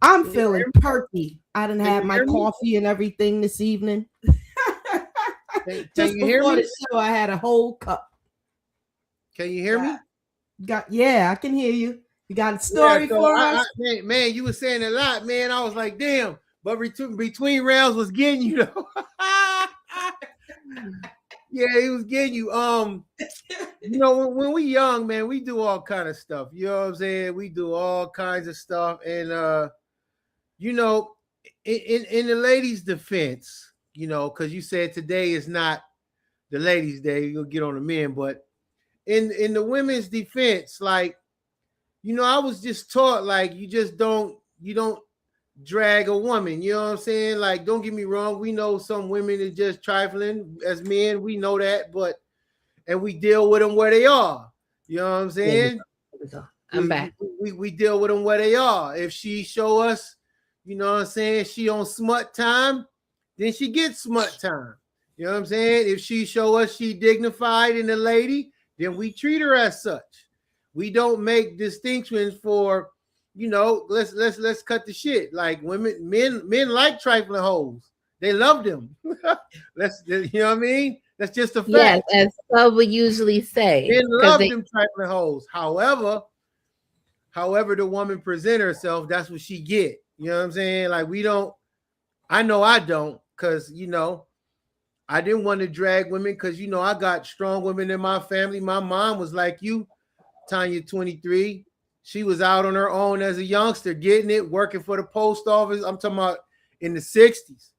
I'm feeling perky. I done had my coffee and everything this evening. Just before the show, I had a whole cup. Can you hear me? Yeah, I can hear you. You got a story so for us? man, you were saying a lot, man. I was like, damn. But between rounds was getting you though. Yeah, he was getting you. You know, when we young, man, we do all kind of stuff. You know what I'm saying? We do all kinds of stuff, and you know, in the ladies' defense, you know, because you said today is not the ladies' day. You'll get on the men, but in the women's defense, like, you know, I was just taught like you don't drag a woman. You know what I'm saying? Like, don't get me wrong. We know some women are just trifling as men. We know that, and we deal with them where they are. You know what I'm saying? I'm back. We deal with them where they are. If she show us, you know what I'm saying, she on smut time, then she gets smut time. You know what I'm saying? If she show us she dignified and a lady, then we treat her as such. We don't make distinctions for, you know, let's cut the shit. Like men like trifling hoes. They love them. You know what I mean? That's just a fact. Yes, as some would usually say. Men love them trifling hoes. However, the woman present herself, that's what she get. You know what I'm saying? Like, I know I don't, because, you know, I didn't want to drag women because, you know, I got strong women in my family. My mom was like you, Tonya, 23. She was out on her own as a youngster, getting it, working for the post office. I'm talking about in the 60s.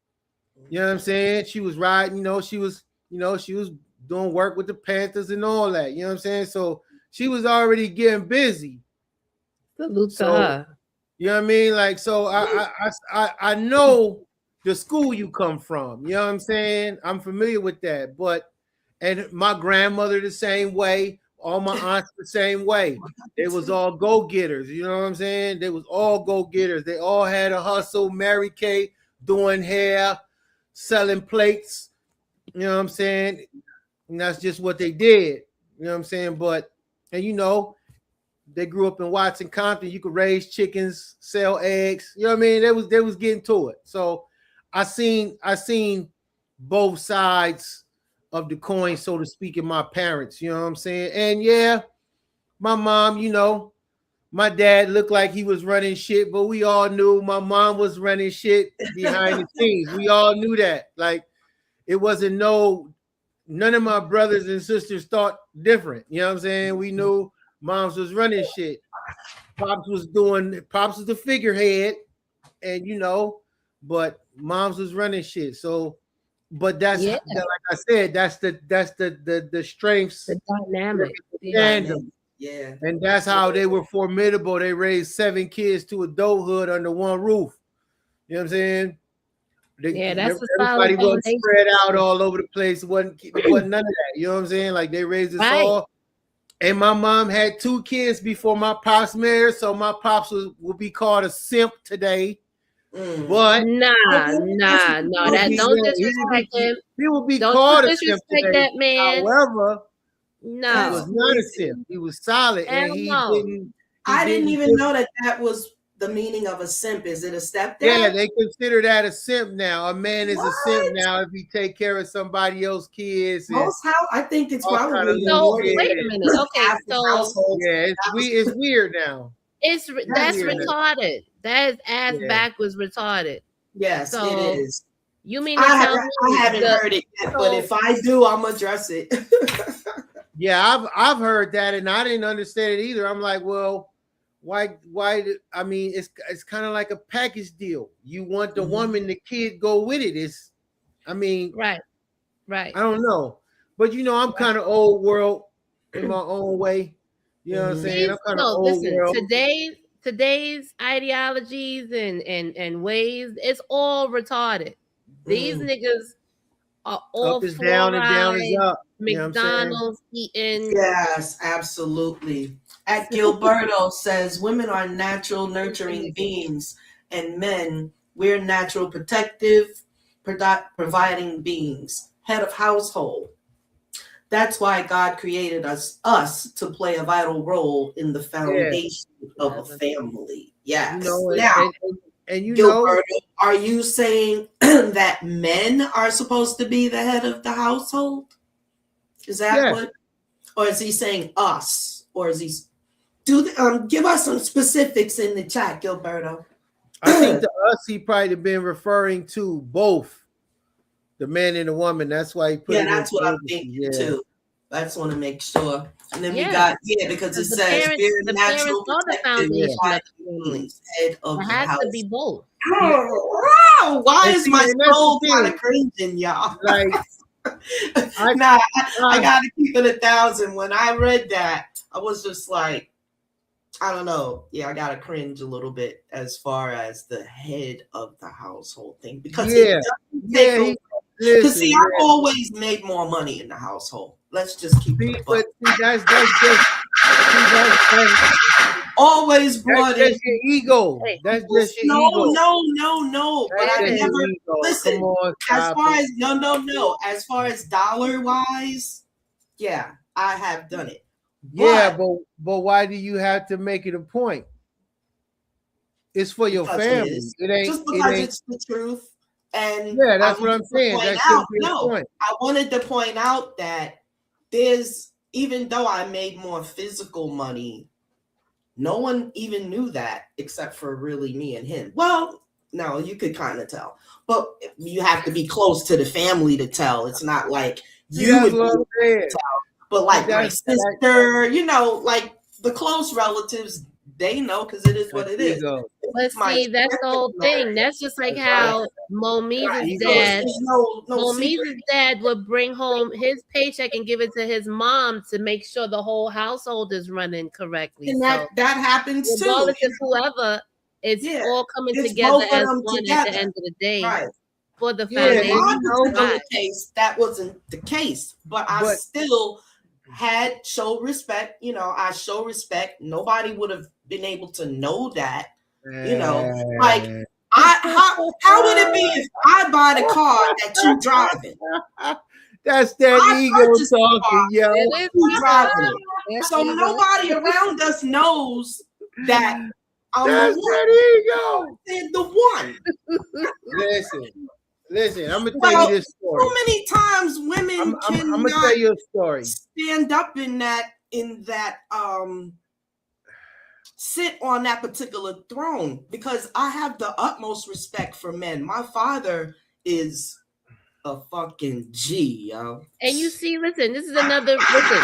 You know what I'm saying? She was riding, she was doing work with the Panthers and all that. You know what I'm saying? So she was already getting busy. Salute to her. You know what I mean? Like, so I know the school you come from. You know what I'm saying? I'm familiar with that. And my grandmother the same way. All my aunts the same way. They was all go-getters. You know what I'm saying? They was all go-getters. They all had a hustle. Mary Kay doing hair, selling plates. You know what I'm saying? And that's just what they did. You know what I'm saying? They grew up in Watson, Compton. You could raise chickens, sell eggs. You know what I mean? They was getting to it. So I seen both sides of the coin, so to speak, in my parents. You know what I'm saying? And yeah, my mom, my dad looked like he was running shit, but we all knew my mom was running shit behind the scenes. We all knew that. Like, it wasn't none of my brothers and sisters thought different. You know what I'm saying? We knew moms was running shit. Pops was the figurehead, and but moms was running shit. So, but that's like I said, that's the strengths, the dynamic. Yeah. And that's how they were formidable. They raised 7 kids to adulthood under one roof. You know what I'm saying? That's everybody wasn't spread out all over the place. It wasn't none of that. You know what I'm saying? Like, they raised us all. And my mom had 2 kids before my pops married, so my pops will be called a simp today. But no, that don't disrespect him. He will be called a simp today. That man. However, no, he was not a simp. He was solid, and he didn't. I didn't even know that was the meaning of a simp. Is it a stepdad? Yeah, they consider that a simp now. A man is a simp now if he take care of somebody else's kids. I think it's probably wait a minute. Okay, so it's weird now. That's retarded. That is ass backwards retarded. Yes, so, it is. You mean I haven't heard it yet, but if I do, I'm gonna address it. Yeah, I've heard that, and I didn't understand it either. I'm like, well, why? I mean, it's kind of like a package deal. You want the woman, the kid go with it. Right. I don't know, but I'm kind of old world in my own way. You know what I'm saying? I'm kind of old world. Today's ideologies and ways, it's all retarded. These niggas are all up is down and down is up. McDonald's eating. Yes, absolutely. At Gilberto says women are natural nurturing beings, and men, we're natural protective, providing beings, head of household. That's why God created us to play a vital role in the foundation of a family. Yes. Now, Gilberto, are you saying that men are supposed to be the head of the household? Is that what? Or is he saying us? Or is he? Give us some specifics in the chat, Gilberto. I think to us, he probably been referring to both the man and the woman. That's why he put it. That's what I'm thinking too. I just want to make sure. And then we got because it says the parents are the foundation of the family. Head of it the has house. to be both. Oh, why is my soul kind of cringing, y'all? Like, I gotta keep it 1,000. When I read that, I was just like, I don't know. Yeah, I gotta cringe a little bit as far as the head of the household thing because because I've always made more money in the household. Let's just keep it. But that's just always brought in your ego. That's just your ego. No. But I never listen. As far as no. As far as dollar wise, yeah, I have done it. Yeah, but why do you have to make it a point? It's for your family. It ain't just because it's the truth. And yeah, that's what I'm saying. That should be a point. I wanted to point out that there's, even though I made more physical money, no one even knew that except for really me and him. Well, no, you could kind of tell, but you have to be close to the family to tell. It's not like you would tell, but like my sister, like the close relatives, they know because it is what it is. But see, that's the whole thing. That's just like how Momi's dad. Momi's dad would bring home his paycheck and give it to his mom to make sure the whole household is running correctly. And that happens too. Regardless of whoever, it's all coming together as one at the end of the day. Right. For the foundation. That wasn't the case, but I still had show respect. I show respect. Nobody would have been able to know that. Like how would it be if I buy the car that you driving? That's that ego talking, yo. You driving it. So nobody around us knows that I'm that's that ego. The one. Listen, I'm gonna tell you this story. So many times women I'm gonna tell you a story. Stand up in that sit on that particular throne because I have the utmost respect for men. My father is a fucking G, yo. And you see, listen, this is another listen.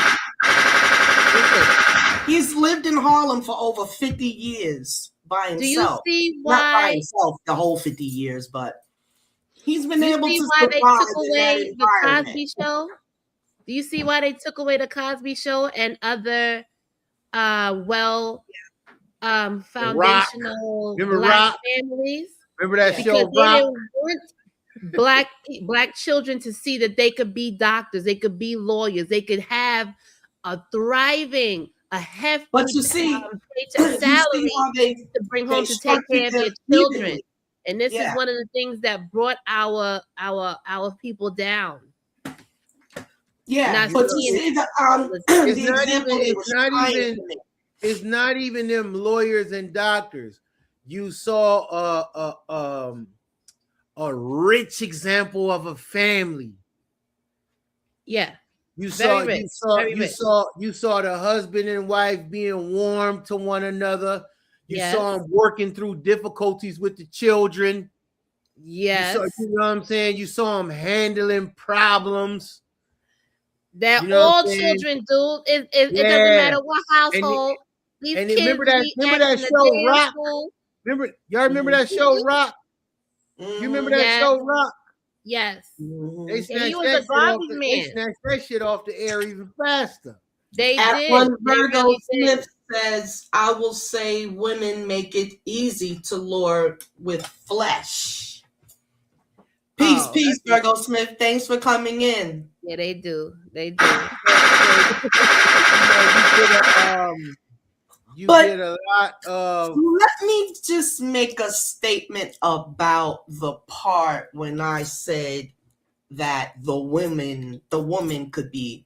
He's lived in Harlem for over 50 years by himself. Do you see why? Not by himself the whole 50 years, but he's been able to why they took away the Cosby Show? Do you see why they took away the Cosby Show and other foundational black families? Remember that because show? They didn't want black children to see that they could be doctors, they could be lawyers, they could have a thriving, a hefty paycheck salary to bring home to take care of their children. And this is one of the things that brought our people down. Yeah, but it's not even them lawyers and doctors. You saw a rich example of a family. Yeah. You saw the husband and wife being warm to one another. You saw them working through difficulties with the children. Yes. You know what I'm saying? You saw them handling problems. That all children do. It doesn't matter what household. These kids remember that show Rock? Y'all remember that show Rock? You remember that show Rock? Yes. They he was a garbage man. They snatched that shit off the air even faster. They did. One Virgo Smith says, I will say women make it easy to lure with flesh. Peace, Virgo Smith. Thanks for coming in. Yeah, they do. They do. You get a lot of. Let me just make a statement about the part when I said that the woman could be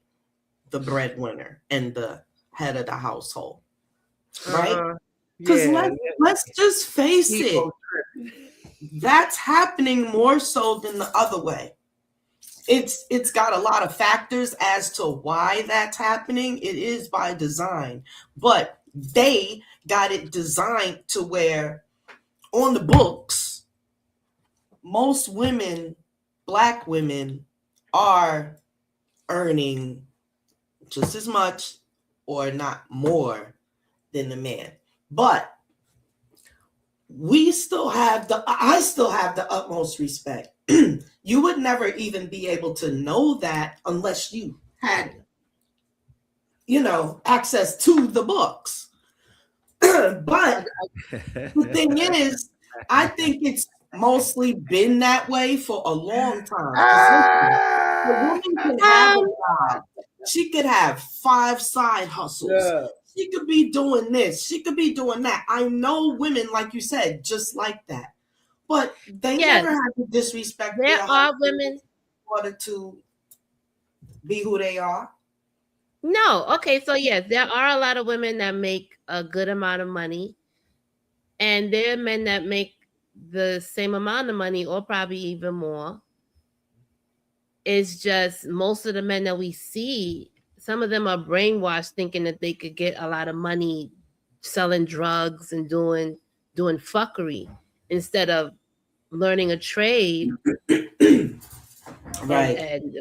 the breadwinner and the head of the household, right? Because let's just face it, that's happening more so than the other way. It's got a lot of factors as to why that's happening. It is by design, but they got it designed to where on the books, most women, Black women, are earning just as much or not more than the man. But I still have the utmost respect. You would never even be able to know that unless you had, access to the books. But the thing is, I think it's mostly been that way for a long time. 'Cause listen, the woman can have a job. She could have 5 side hustles. Yeah. She could be doing this. She could be doing that. I know women, like you said, just like that. But they never have to disrespect There their are husband women. in order to be who they are. No, okay, so yes, there are a lot of women that make a good amount of money, and there are men that make the same amount of money or probably even more. It's just most of the men that we see, some of them are brainwashed thinking that they could get a lot of money selling drugs and doing fuckery instead of learning a trade Right. and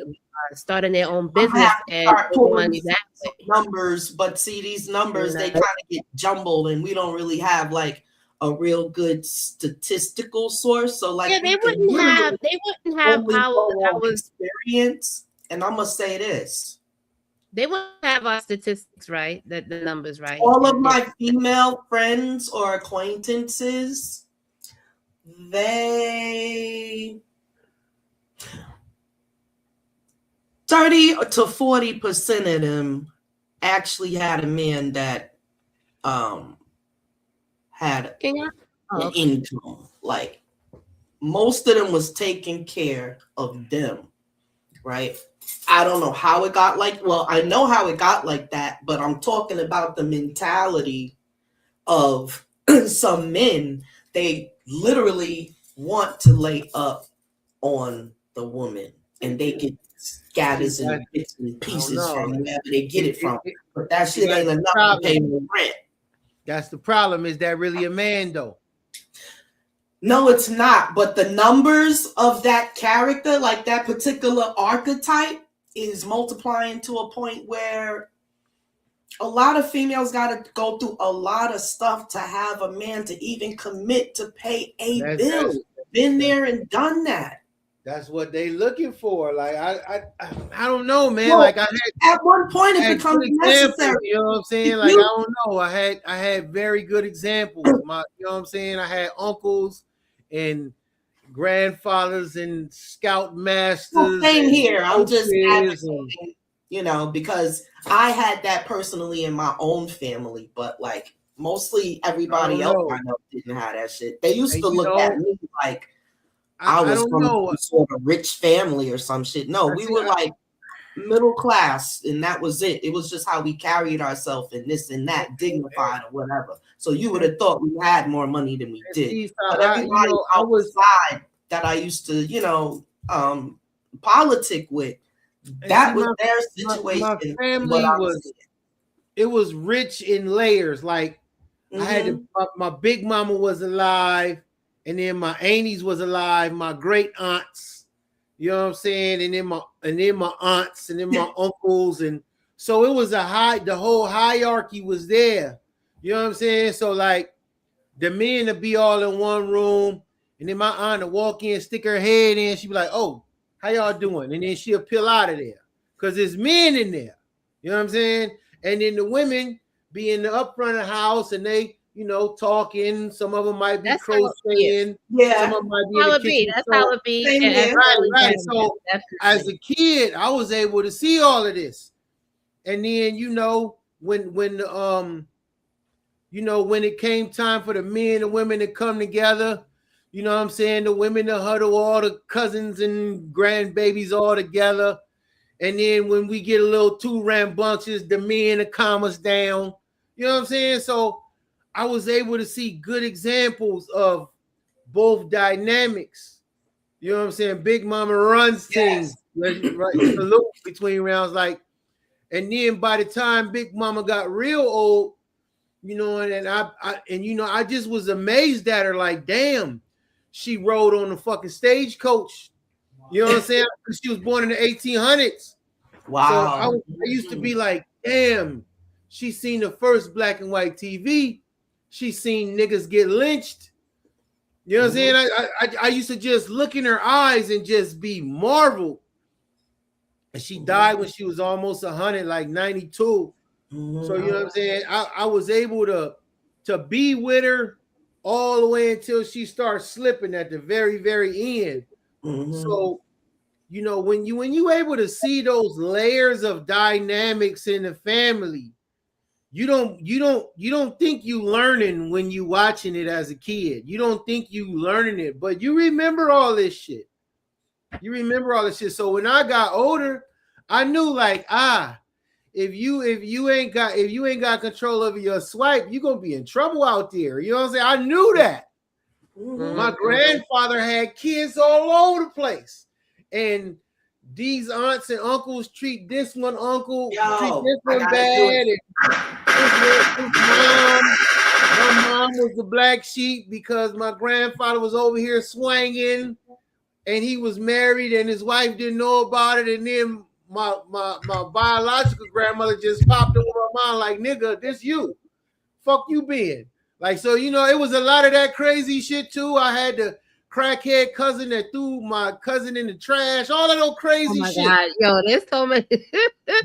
starting their own I'm gonna business have to and start making pulling money that some way. numbers, but see, these numbers, they kind of get jumbled and we don't really have like a real good statistical source. So like Yeah, they wouldn't have only our go on experience. And I'm gonna say this. they wouldn't have our statistics right, the numbers right. All of my female friends or acquaintances, they 30 to 40% of them actually had a man that had an income. Like most of them was taking care of them, right? I don't know how it got I know how it got like that, but I'm talking about the mentality of some men. They literally want to lay up on the woman and they get scatters and bits and pieces from wherever they get it from. But that shit ain't enough to pay no rent. That's the problem. Is that really a man though? No, it's not. But the numbers of that character, like that particular archetype, is multiplying to a point where a lot of females got to go through a lot of stuff to have a man to even commit to pay a bill. Been there and done that. That's what they looking for. Like I don't know, man. Well, like at one point it becomes necessary. You know what I'm saying? Like I don't know. I had very good examples. You know what I'm saying? I had uncles and grandfathers and scout masters. Well, same here. I'm just advocating, because I had that personally in my own family, but like mostly everybody else I know didn't have that shit. They used to look at me like I was from some sort of rich family or some shit. No, we were like middle class, and that was it. It was just how we carried ourselves and this and that, dignified or whatever. So you would have thought we had more money than we did. But everybody outside that I used to, politic with, that was their situation. My family was rich in layers. Like I had my big mama was alive. And then my aunties was alive, my great aunts, you know what I'm saying? And then my aunts and then my uncles. And so it was the whole hierarchy was there. You know what I'm saying? So like the men to be all in one room, and then my aunt to walk in, stick her head in, she'd be like, "Oh, how y'all doing?" And then she'll peel out of there. Because there's men in there. You know what I'm saying? And then the women be in the up front of the house and they talking. Some of them might be crocheting. Yeah, some of them might be in the kitchen. That's how it be. Right. So as a kid, I was able to see all of this. And then when it came time for the men and women to come together, you know what I'm saying? The women to huddle all the cousins and grandbabies all together. And then when we get a little too rambunctious, the men to calm us down. You know what I'm saying? So I was able to see good examples of both dynamics. You know what I'm saying? Big Mama runs things, right? Salute between rounds, and then by the time Big Mama got real old, you know, and I just was amazed at her, like, damn, she rode on the fucking stagecoach. You know what I'm saying? Because she was born in the 1800s. Wow. So I used to be like, damn, she seen the first black and white TV. She seen niggas get lynched. You know what I'm saying? I used to just look in her eyes and just be marveled. And she died when she was almost 100, like 92. So you know what I'm saying? I was able to be with her all the way until she starts slipping at the very, very end. So, you know, when you able to see those layers of dynamics in the family, you don't think you learning when you watching it as a kid. You don't think you learning it, but you remember all this shit. You remember all this shit. So when I got older, I knew like, if you ain't got control over your swipe, you're gonna be in trouble out there. You know what I'm saying? I knew that. My grandfather had kids all over the place, and these aunts and uncles treat this one uncle, treat this one bad. And my mom was the black sheep because my grandfather was over here swinging, and he was married, and his wife didn't know about it. And then my biological grandmother just popped over my mind like, nigga, this you. Fuck you been. Like, so, you know, it was a lot of that crazy shit too. I had the crackhead cousin that threw my cousin in the trash, all of those crazy shit. God. Yo, there's so many.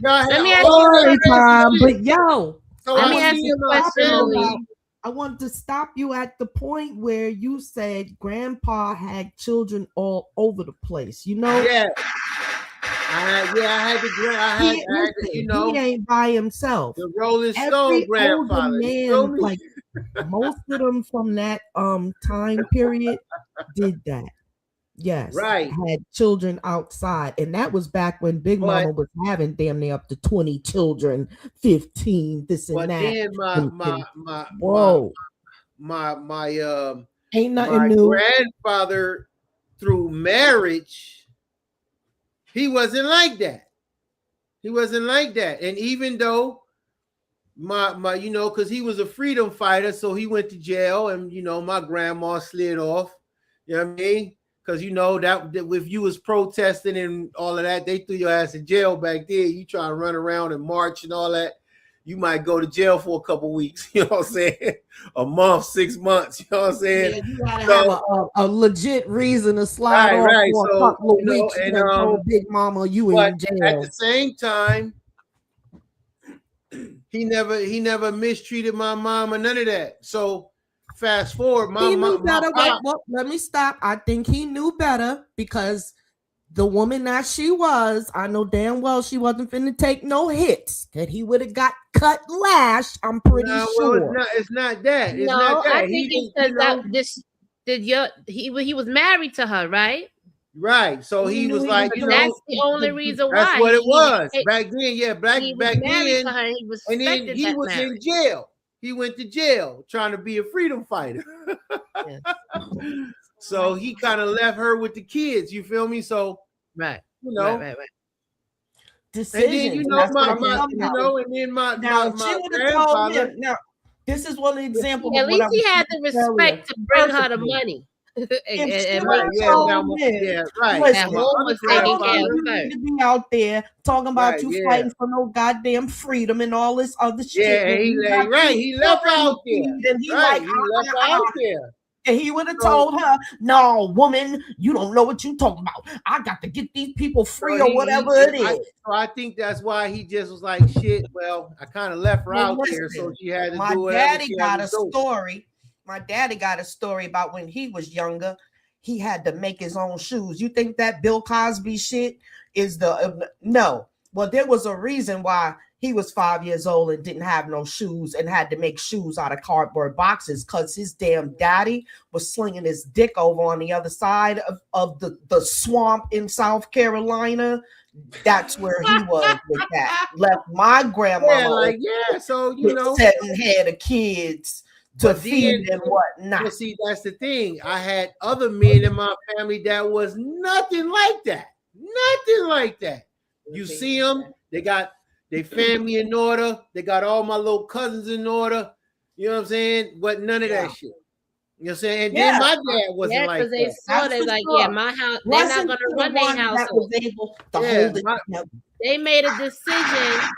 Let me ask you but yo, so let me ask you a question. I want to stop you at the point where you said grandpa had children all over the place. You know? Yeah. I had to, you know, he ain't by himself. The Rolling Stone grandfather. Man, like most of them from that time period did that. Yes, right. Had children outside, and that was back when Big Mama was having damn near up to 20 children, 15, this and that. But then ain't nothing my new. Grandfather through marriage, he wasn't like that. He wasn't like that. And even though my you know, because he was a freedom fighter, so he went to jail, and you know, my grandma slid off. You know what I mean? Because you know that if you was protesting and all of that, they threw your ass in jail back then. You try to run around and march and all that, you might go to jail for a couple weeks. You know what I'm saying? A month, 6 months. You know what I'm saying? Yeah, you gotta have a legit reason to slide off for a couple of weeks and told Big Mama you in jail. At the same time, he never mistreated my mom or none of that. So fast forward, he knew better. Well, let me stop. I think he knew better because the woman that she was, I know damn well she wasn't finna take no hits. That he would have got cut lashed. I'm pretty sure. Well, it's not that. It's no, not that. I think it's because he was married to her, right? Right. So he was like, you know, that's the only reason why. That's what it was back then. Yeah, back then. To her, he was and then he was in jail. He went to jail trying to be a freedom fighter. Yes. So he kind of left her with the kids. You feel me? So right, you know, right. Decisions. And then you know, and then my grandfather. Now, this is one example. At least he had the respect to bring her the money. Right. To be out there talking about fighting for no goddamn freedom and all this other shit. Yeah, he left out there. And he left out there. And he would have told her, "No, woman, you don't know what you're talking about. I got to get these people free or whatever it is." So I think that's why he just was like, "Shit." Well, I kind of left her out there, so she had to do whatever. My daddy got a story. My daddy got a story about when he was younger. He had to make his own shoes. You think that Bill Cosby shit is no? Well, there was a reason why he was 5 years old and didn't have no shoes and had to make shoes out of cardboard boxes because his damn daddy was slinging his dick over on the other side of the swamp in South Carolina. That's where he was with that. Left my grandma. So you know, 7 head of kids to feed and whatnot. But see, that's the thing. I had other men in my family that was nothing like that. Nothing like that. You see them, they got their family in order. They got all my little cousins in order. You know what I'm saying? But none of that shit. You know what I'm saying? And Yeah. then my dad wasn't like because they that. saw That's they for like, sure. yeah, my house. They're not Wasn't gonna the run their one that household. was able to Yeah, hold it together. They made a decision.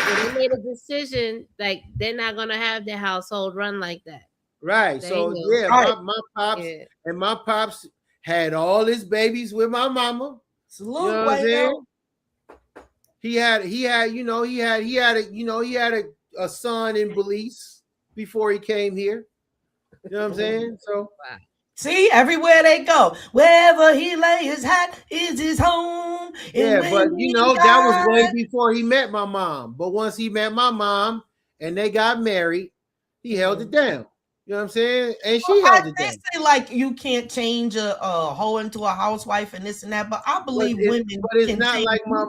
They made a decision like they're not gonna have their household run like that. right. They So knew. yeah, Right. my pops Yeah. and my pops had all his babies with my mama. Salute, You know what I'm Wayno. saying? He had a son in Belize before he came here. You know what I'm saying? So See, everywhere they go, wherever he lay his hat is his home. yeah, And but when you he know, that was way died, before he met my mom. But once he met my mom and they got married, he held it down. You know what I'm saying? And she held it they down. say like you can't change a hoe into a housewife and this and that, but I believe women It's can not change. like my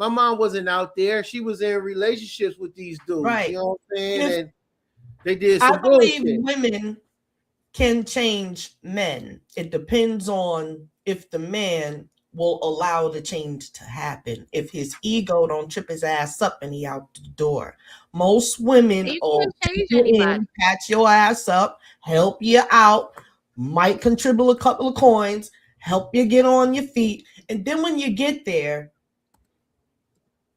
mom wasn't out there. She was in relationships with these dudes. Right. You know what I'm saying? If- And they did I some believe bullshit. women can change men. It depends on if the man will allow the change to happen. If his ego don't trip his ass up and he out the door. Most women You will can't change take you anybody. in, patch your ass up, help you out, might contribute a couple of coins, help you get on your feet. And then when you get there,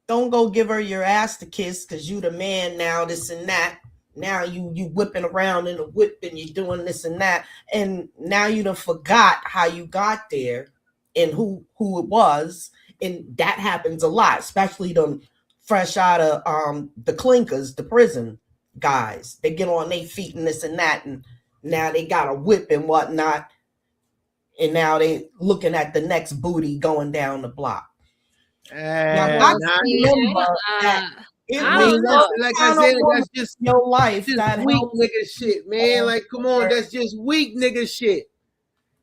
don't go give her your ass to kiss because you the man now, this and that. Now you whipping around in a whip and you doing this and that. And now you done forgot how you got there and who it was. And that happens a lot, especially them fresh out of the clinkers, the prison guys. They get on their feet and this and that, and now they got a whip and whatnot. And now they looking at the next booty going down the block. Now, I remember that it I was don't know. Like I said, that's just your life just that weak helped. nigga shit, man. Like, come on, that's just weak nigga shit.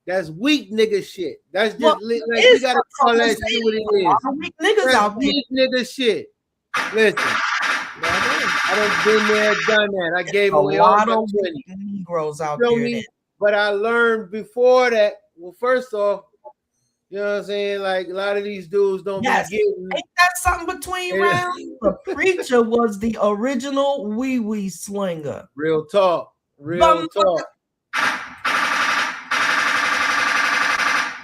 That's weak nigga shit. That's just Well, like we gotta call that shit what it a lot is. of weak niggas That's out there. weak nigga shit. Listen, I done been there, done that. I gave A away all lot my of 20. weak Negroes out Feel there. me? But I learned before that. Well, first off, you know what I'm saying? Like a lot of these dudes don't Yes. be getting. Ain't that something between Yeah. rounds? The preacher was the original wee slinger. Real talk. Real Bum- talk.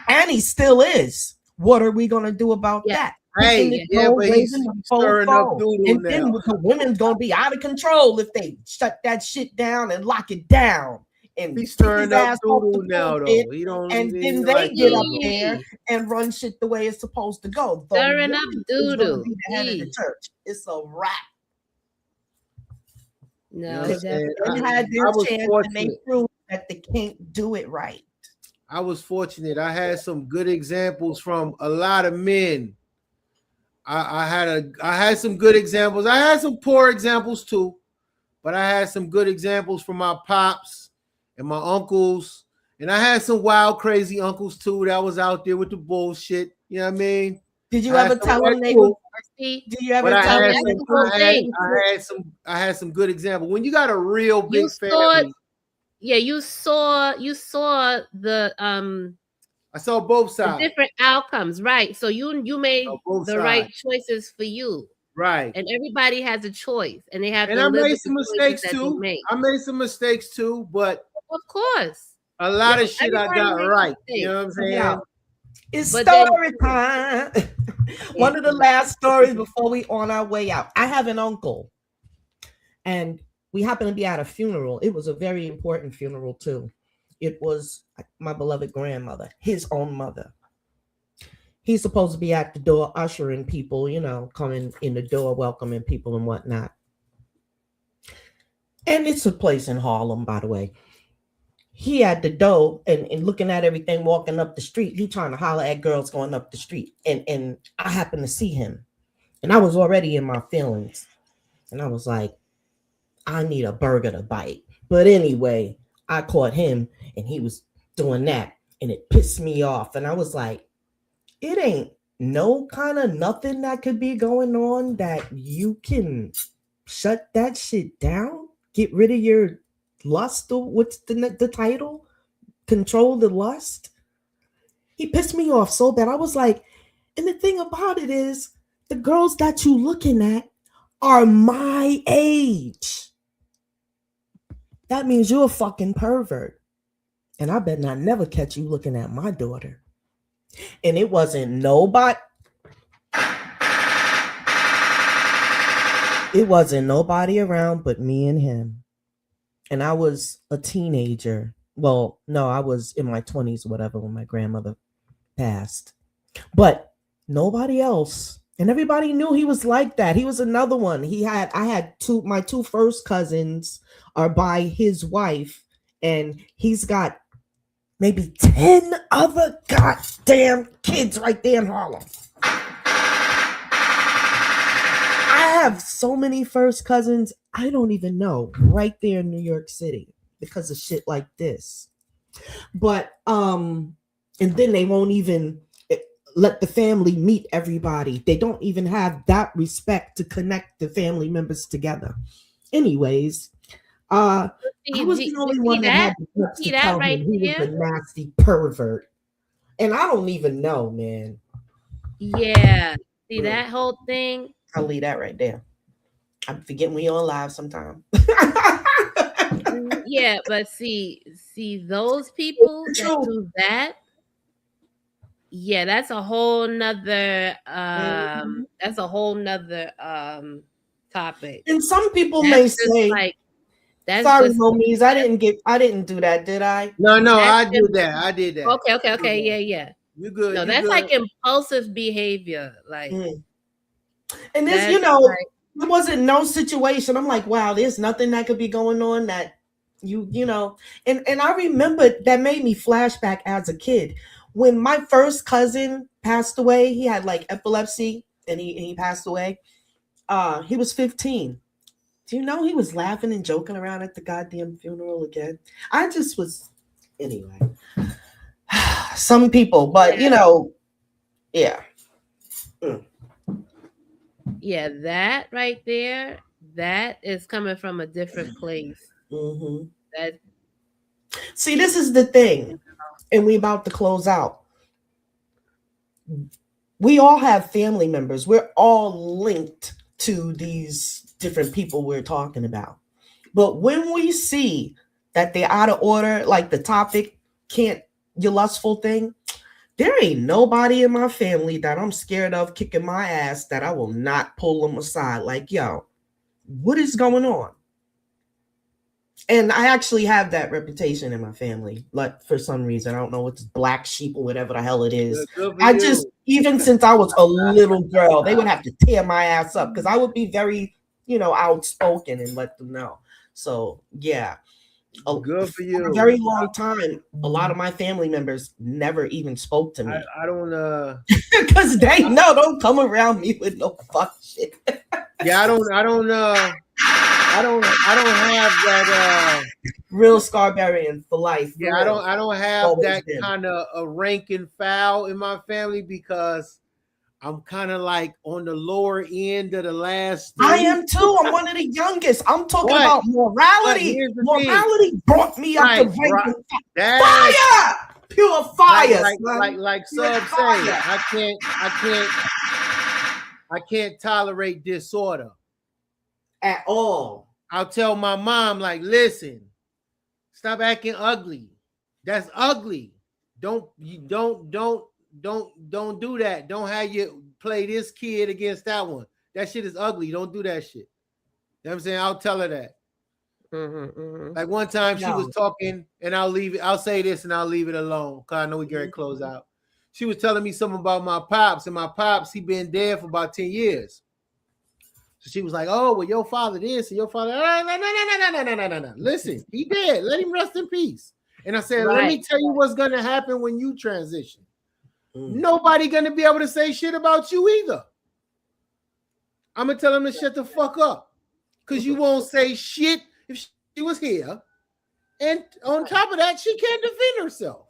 And he still is. What are we gonna do about that? Hey, yeah, but he's stirring up doodle and now. then the women's gonna be out of control if they shut that shit down and lock it down. And he's stirring up doodle now, though. He don't. And then they like get that. up there and run shit the way it's supposed to go. The Stirring up woman is gonna doodle. be the head of the church. It's a wrap. No, You know, They had their chance and they proved that they can't do it right. I was fortunate. I had some good examples from a lot of men. I had some good examples. I had some poor examples too, but I had some good examples from my pops and my uncles, and I had some wild, crazy uncles too that was out there with the bullshit. You know what I mean? Did you ever tell them they were? Did you ever tell them? I had some good examples. When you got a real big family. Yeah, you saw the I saw both sides. Different outcomes, right? So you made the right choices for you, right? And everybody has a choice, and they have. And I made some mistakes too. I made some mistakes too, but of course, a lot of shit I got right. You know what I'm saying? Yeah. It's story time. One of the last stories before we on our way out. I have an uncle, and we happened to be at a funeral. It was a very important funeral too. It was my beloved grandmother, his own mother. He's supposed to be at the door ushering people, you know, coming in the door, welcoming people and whatnot. And it's a place in Harlem, by the way. He at the door and looking at everything, walking up the street. He trying to holler at girls going up the street. And I happened to see him. And I was already in my feelings. And I was like, I need a burger to bite. But anyway, I caught him and he was doing that and it pissed me off. And I was like, it ain't no kind of nothing that could be going on that you can shut that shit down, get rid of your lust. What's the title? Control the lust. He pissed me off so bad. I was like, and the thing about it is the girls that you looking at are my age. That means you're a fucking pervert. And I bet not never catch you looking at my daughter. And it wasn't nobody. It wasn't nobody around but me and him. And I was a teenager. Well, no, I was in my 20s or whatever when my grandmother passed. But nobody else. And everybody knew he was like that. He was another one. I had my two first cousins are by his wife, and he's got maybe 10 other goddamn kids right there in Harlem. I have so many first cousins, I don't even know, right there in New York City because of shit like this. But and then they won't even let the family meet everybody. They don't even have that respect to connect the family members together. Anyways, I was the only one that had the guts to tell him he was a nasty pervert. And I don't even know, man. Yeah. See that whole thing? I'll leave that right there. I'm forgetting we on live sometime. Yeah, but see those people that do that. Yeah, that's a whole nother topic. And some people may say, like, sorry, homies, I didn't do that, did I? No, I did that. Okay, yeah. You good. No, that's good. Like impulsive behavior. Like, and this, there wasn't no situation. I'm like, wow, there's nothing that could be going on that and I remember that made me flashback as a kid. When my first cousin passed away, he had like epilepsy and he passed away. He was 15. Do you know he was laughing and joking around at the goddamn funeral again? I just was, anyway. Some people, but yeah. Yeah, that right there, that is coming from a different place. Mm-hmm. See, this is the thing, and we about to close out. We all have family members. We're all linked to these different people we're talking about. But when we see that they're out of order, like the topic, your lustful thing, there ain't nobody in my family that I'm scared of kicking my ass that I will not pull them aside. Like, yo, what is going on? And I actually have that reputation in my family. Like, for some reason, I don't know, it's black sheep or whatever the hell it is. Even since I was a little girl, they would have to tear my ass up because I would be very, outspoken and let them know. So, yeah. Good for you. For a very long time, a lot of my family members never even spoke to me. I don't because they know, don't come around me with no fuck shit. Yeah, I don't have that real Scarberian for life. Yeah, I don't have that kind of a rank and file in my family because I'm kind of like on the lower end of the last three. I am too. I'm one of the youngest. I'm talking about morality. Morality brought me up to rank and fire. Pure fire. Like Sub say, I can't tolerate disorder at all. I'll tell my mom, like, listen, stop acting ugly. That's ugly. Don't do that. Don't have you play this kid against that one. That shit is ugly. Don't do that shit. You know what I'm saying? I'll tell her that. Like one time she was talking, and I'll say this and I'll leave it alone because I know we get ready to close out. She was telling me something about my pops, and my pops, he been dead for about 10 years. So she was like, oh, well, your father this and your father. No. Listen, he dead. Let him rest in peace. And I said, let me tell you what's going to happen when you transition. Nobody going to be able to say shit about you either. I'm going to tell him to shut the fuck up. Because you won't say shit if she was here. And on top of that, she can't defend herself.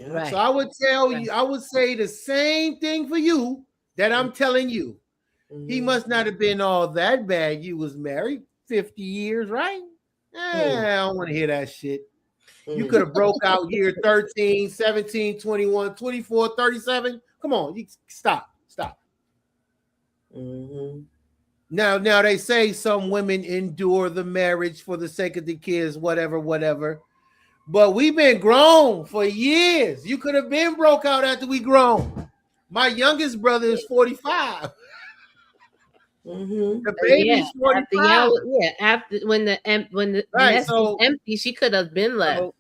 Right. So I would tell you, I would say the same thing for you that I'm telling you. He must not have been all that bad. You was married 50 years, right? I don't want to hear that shit. You could have broke out year 13, 17, 21, 24, 37. Come on, you stop. Now they say some women endure the marriage for the sake of the kids, whatever. But we've been grown for years. You could have been broke out after we grown. My youngest brother is 45. Mm-hmm. The baby's 45. After when the Right, nest was empty, she could have been left.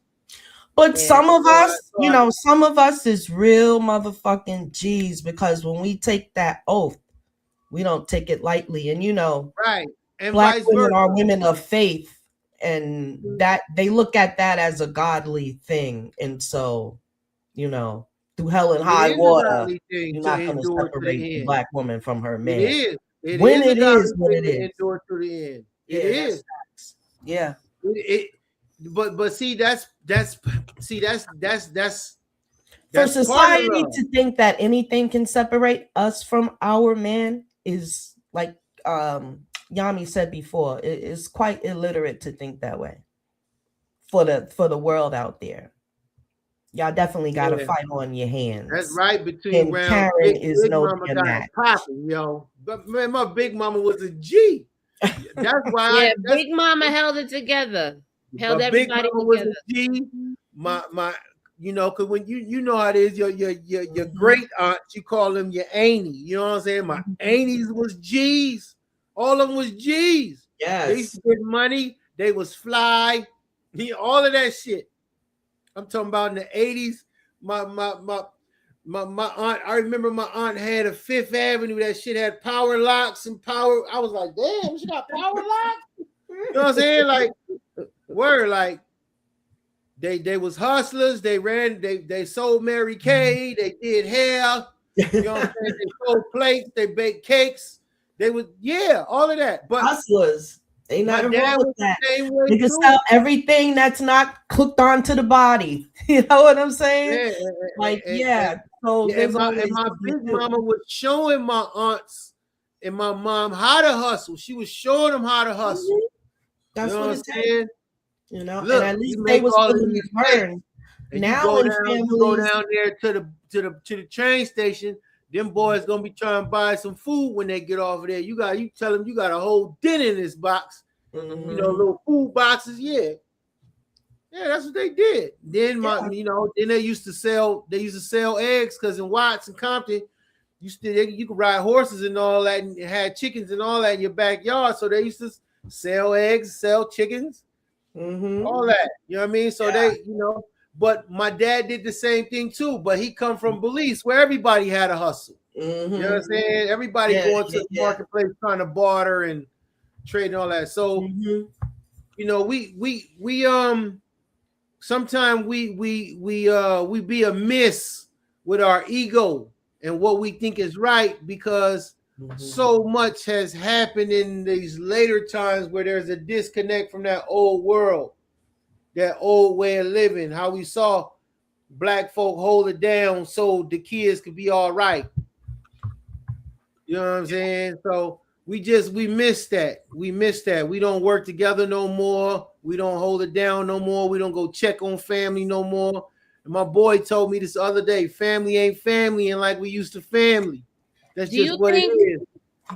But Yeah. some of us, you know, some of us is real motherfucking G's, because when we take that oath, we don't take it lightly. And you know, right, and Black vice women versa. are women of faith, and that they look at that as a godly thing. And so, you know, through hell and high water, you're not going to separate the Black woman from her man. It is. It when is it is what it is. Endure to the end. Yeah, it is. Yeah. But see, that's for society to think that anything can separate us from our man is, like Yammi said before, it is quite illiterate to think that way. For the world out there, y'all definitely got to fight on your hands. That's right. Between round, Karen is big no mama got popping, yo. But man, my big mama was a G. That's why. Big mama held it together. Held everybody big mama together. Was a G. My, you know, because when you know how it is, your great aunt, you call them your auntie. You know what I'm saying? My aunties was G's. All of them was G's. Yes. They used to get money. They was fly. All of that shit. I'm talking about in the 80s. My aunt, I remember my aunt had a Fifth Avenue. That shit had power locks and power. I was like, damn, she got power locks? You know what I'm saying? Like, word, like they was hustlers. They sold Mary Kay. They did hair. You know what I'm saying? They sold plates. They baked cakes. They was, all of that. But hustlers. Ain't nothing wrong with that. You can too. sell everything that's not cooked onto the body. You know what I'm saying? So and my big mama was showing my aunts and my mom how to hustle. She was showing them how to hustle. Mm-hmm. That's you know what it's saying. You know, look, and at least they was willing to learn. Now you go down there to the train station. Them boys gonna be trying to buy some food when they get off of there. You tell them you got a whole dinner in this box. Mm-hmm. You know, little food boxes. Yeah, that's what they did. Then then they used to sell eggs, because in Watts and Compton, you could ride horses and all that, and had chickens and all that in your backyard. So they used to sell eggs, sell chickens, all that. You know what I mean? So they, but my dad did the same thing too, but he come from Belize where everybody had a hustle. You know what I'm saying? Everybody going to the marketplace trying to barter and trade and all that. So, we sometimes we be amiss with our ego and what we think is right, because so much has happened in these later times where there's a disconnect from that old world. That old way of living, how we saw Black folk hold it down so the kids could be all right. You know what I'm saying? So we miss that. We miss that. We don't work together no more. We don't hold it down no more. We don't go check on family no more. And my boy told me this the other day, family ain't family, and like we used to family. That's just what it is.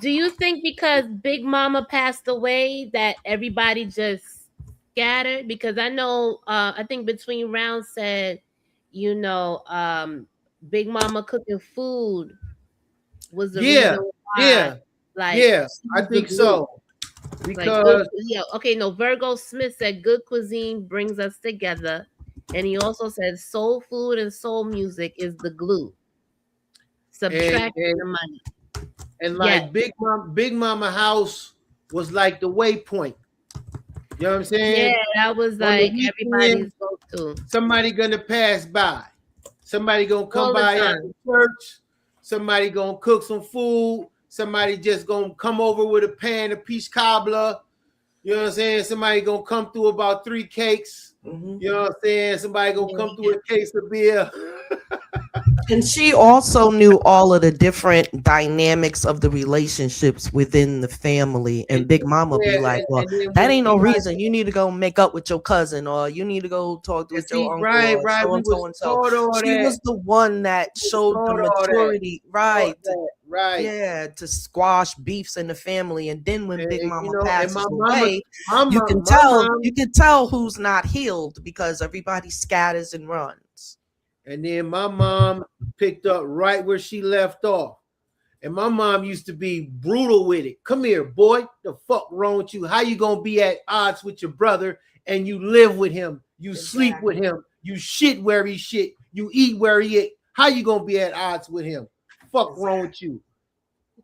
Do you think because Big Mama passed away that everybody just scattered? Because I know, I think Between Rounds said, Big Mama cooking food was the reason why. I think so. Because Virgo Smith said good cuisine brings us together, and he also said soul food and soul music is the glue. Subtracting the money. And like Big Mama house was like the waypoint. You know what I'm saying? Yeah, that was like everybody's go-to. Somebody gonna pass by. Somebody gonna come by at the church. Somebody gonna cook some food. Somebody just gonna come over with a pan of peach cobbler. You know what I'm saying? Somebody gonna come through about 3 cakes. You know what I'm saying? Somebody gonna come through a case of beer. And she also knew all of the different dynamics of the relationships within the family. And Big Mama be like, well, and then that when ain't she no got, reason. You need to go make up with your cousin, or you need to go talk and with your see, uncle, right, or right, so we and so was and so. taught all She that. was the one that We was showed the taught all that. maturity, right? Taught that, right. Yeah, to squash beefs in the family. And then when Big And, Mama you know, and passes away, you can my tell who's not healed because everybody scatters and runs. and then my mom picked up right where she left off. And my mom used to be brutal with it. Come here, boy. The fuck wrong with you? How you gonna be at odds with your brother and you live with him? You sleep with him. You shit where he shit. You eat where he eat. How you gonna be at odds with him? Fuck wrong with you?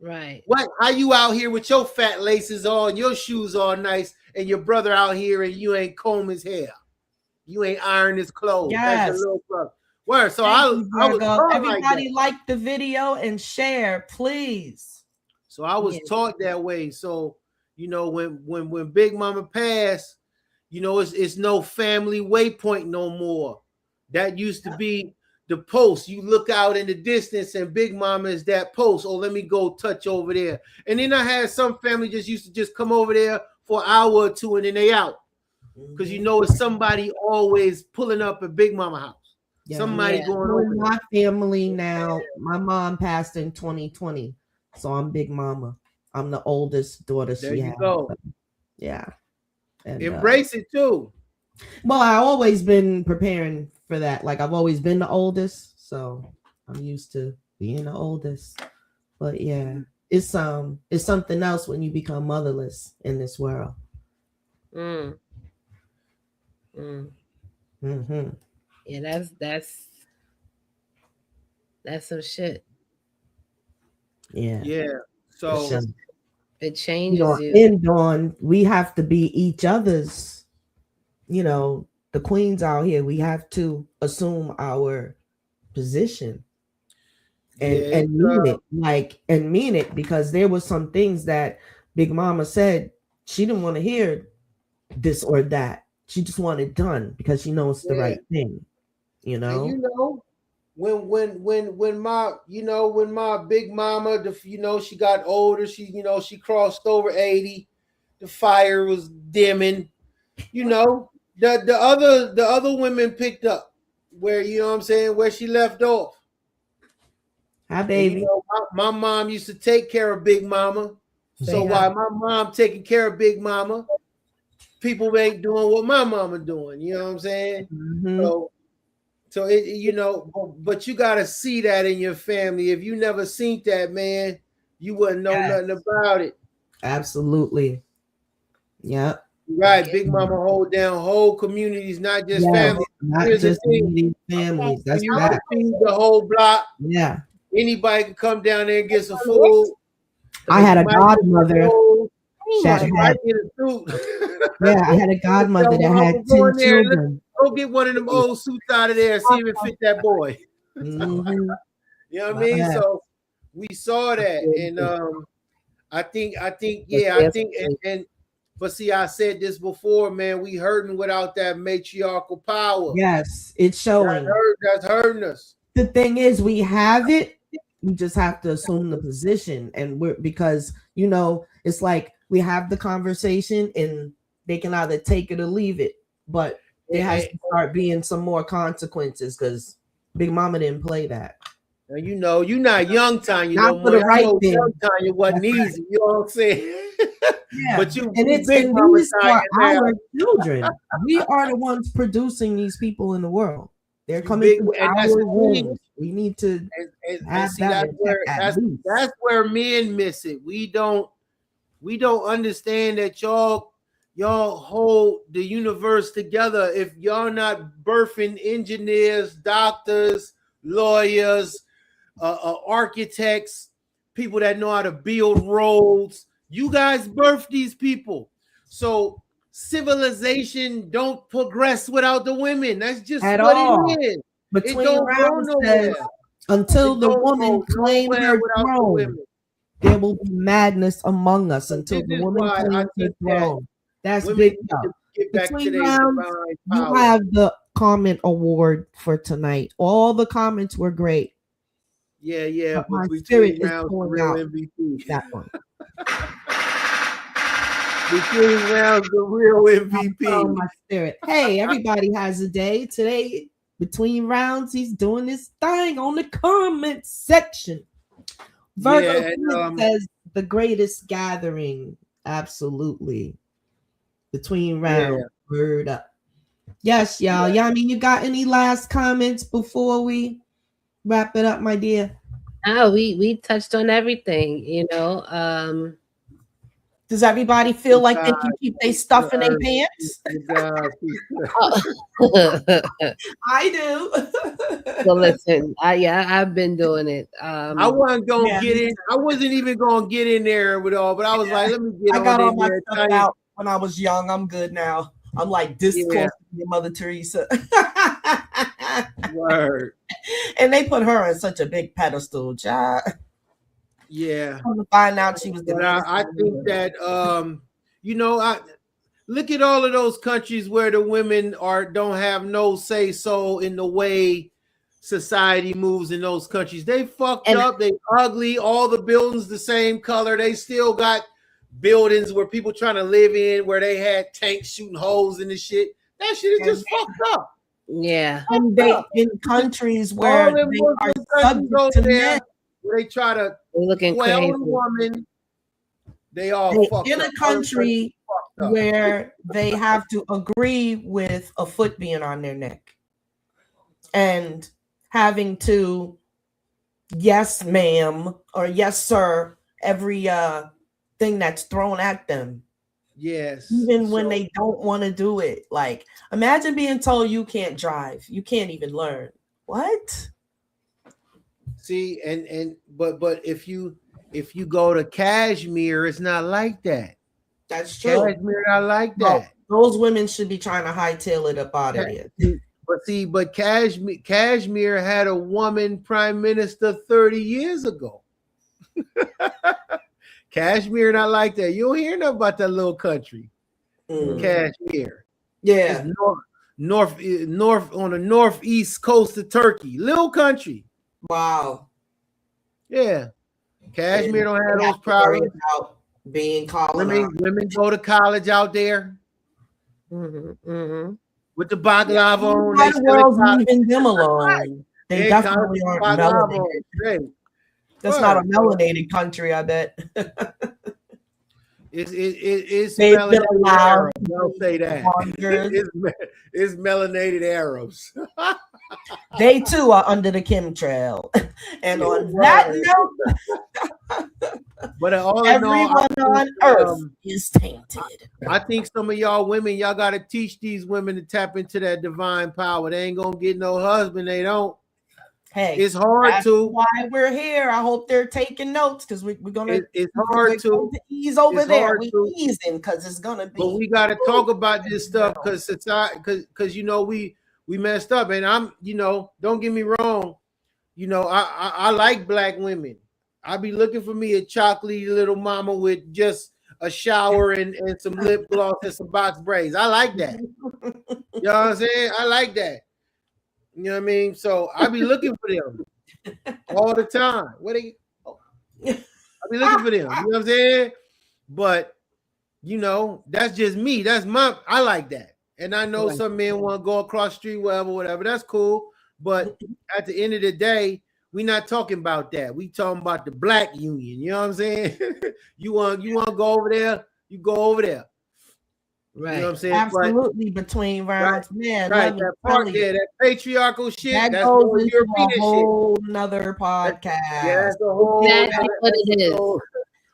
Right. What? How you out here with your fat laces on, your shoes all nice, and your brother out here and you ain't comb his hair, you ain't iron his clothes? That's your Yes. little brother. Word. So Thank I you, was Virgo. taught Everybody like that. like the video and share, please. So I was taught that way. So you know, when Big Mama passed, you know, it's no family waypoint no more. That used to be the post. You look out in the distance and Big Mama is that post. Oh, let me go touch over there. And then I had some family just used to just come over there for an hour or two and then they out. Because you know it's somebody always pulling up at Big Mama house. Yeah, Somebody going over in my family now. My mom passed in 2020, so I'm Big Mama. I'm the oldest daughter there. she You had. go. Yeah, and Embrace it too. well, I've always been preparing for that. Like I've always been the oldest, so I'm used to being the oldest. But yeah, it's something else when you become motherless in this world. Mm. Mm-hmm. Yeah, that's some shit. Yeah. Yeah. So it changes you. And Dawn, we have to be each other's, the queens out here. We have to assume our position and mean it, because there was some things that Big Mama said she didn't want to hear this or that. She just wanted done because she knows the right thing, And you know, when my Big Mama, she got older, she crossed over 80, the fire was dimming, the other women picked up where, where she left off. Hi, baby. And, my mom used to take care of Big Mama. So while my mom taking care of Big Mama, people ain't doing what my mama doing. You know what I'm saying? Mm-hmm. So it, but you gotta see that in your family. If you never seen that, man, you wouldn't know nothing about it. Absolutely. Yeah. Right. Big Mama hold down whole communities, not just families. Not just families. That's you right. feed the whole block. Yeah. Anybody can come down there and get some food. I had a godmother. I had a godmother that had 10 children. Go get one of them old suits out of there and see if it fit that boy. Mm-hmm. You know what I mean? So we saw that, and I think, but see, I said this before, man. We hurting without that matriarchal power. Yes, it's showing. That's hurting us. The thing is, we have it. We just have to assume the position, and because it's like we have the conversation, and they can either take it or leave it. But there has to start being some more consequences because Big Mama didn't play that. And you're not young Tonya. Not for the right thing. Young Tonya wasn't easy. You know what I'm saying? Yeah. But it's Big Mama Tonya our children. We are the ones producing these people in the world. They're coming through our wombs. We need to have that. That's where men miss it. We don't understand that y'all hold the universe together. If y'all not birthing engineers, doctors, lawyers, architects, people that know how to build roads, you guys birth these people. So civilization don't progress without the women. That's just at what all. it is. Between rounds says, until the woman claims her throne, there will be madness among us until the woman claims her throne. That's big stuff. Between rounds, you have the comment award for tonight. All the comments were great. Yeah. But my But spirit between is rounds, the pulling real out MVP. that one. Between rounds, the real Oh, MVP. my spirit. Hey, everybody has a day. Today, between rounds, he's doing this thing on the comment section. Virgo Yeah, and, says the greatest gathering. Absolutely. Between rounds, word up. Yes, y'all. Yeah. Yammi, you got any last comments before we wrap it up, my dear? Oh, we touched on everything, you know. Does everybody feel like they can keep their stuff in their pants? I do. So listen, I've been doing it. I wasn't gonna get in. I wasn't even gonna get in there with all, but I was like, let me get I on got all in my there. stuff out when I was young. I'm good now. I'm like this close to your Mother Teresa. Word. And they put her on such a big pedestal, child. Yeah. I'm gonna find out she was the But I think that you know, I look at all of those countries where the women don't have no say so in the way society moves in those countries. They fucked up, they ugly, all the buildings the same color. They still got buildings where people trying to live in where they had tanks shooting holes in the shit. That shit is just fucked up. Yeah. And they in countries where they are subject to men. Where they try to looking quell crazy. the woman. They all fucked in up. a country where they have to agree with a foot being on their neck and having to yes ma'am or yes sir every thing that's thrown at them. Yes. Even when they don't want to do it. Like, imagine being told you can't drive. You can't even learn. What? See, but if you go to Kashmir, it's not like that. That's true. Kashmir not like that. Those women should be trying to hightail it up out of here. But Kashmir had a woman prime minister 30 years ago. Kashmir not like that. You don't hear nothing about that little country. Kashmir. Yeah. It's north on the northeast coast of Turkey. Little country. Wow. Yeah. Kashmir don't have those problems. About being colonized. Women go to college out there. With the baklava on. The world's leaving them alone. They definitely aren't melanated. That's not a melanated country, I bet. It's They've melanated been allowed. Arabs. Don't say that. It's melanated Arabs. They too are under the chemtrail. And on that note, but all everyone on earth is tainted. I think some of y'all women, y'all got to teach these women to tap into that divine power. They ain't gonna get no husband. They don't. Hey, it's hard to. Why we're here. I hope they're taking notes because we're gonna. It's hard to ease over there. We easing because it's gonna be. But we got to talk about this stuff because society, because you know we messed up, and I'm don't get me wrong, I like black women. I be looking for me a chocolatey little mama with just a shower and some lip gloss and some box braids. I like that. You know what I'm saying? I like that. You know what I mean? So I be looking for them all the time. I be looking for them. You know what I'm saying? But that's just me. I like that. And I know some men want to go across the street, whatever. That's cool. But at the end of the day, we not talking about that. We talking about the black union. You know what I'm saying? you want to go over there, you go over there. Right. You know what I'm saying? Absolutely. Between rounds, man. Right. That part there, that patriarchal shit. That's goes into a whole nother podcast. That's a whole. That's what it is.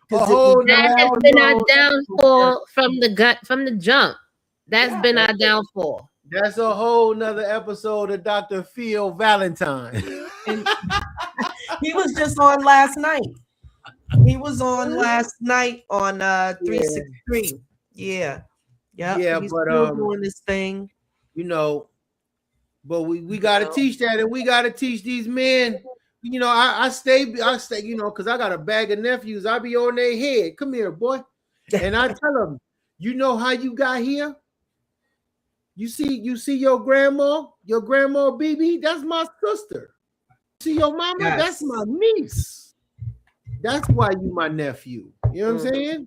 That has been our downfall from the jump. That's been our downfall. That's a whole nother episode of Dr. Phil Valentine. He was just on last night. He was on last night on 363. Yeah. Yeah, he's still doing this thing. But we gotta teach that, and we gotta teach these men. I stay, because I got a bag of nephews. I be on their head. Come here, boy. And I tell them, you know how you got here? You see your grandma BB? That's my sister. See your mama? Yes. That's my niece. That's why you my nephew. You know what I'm saying?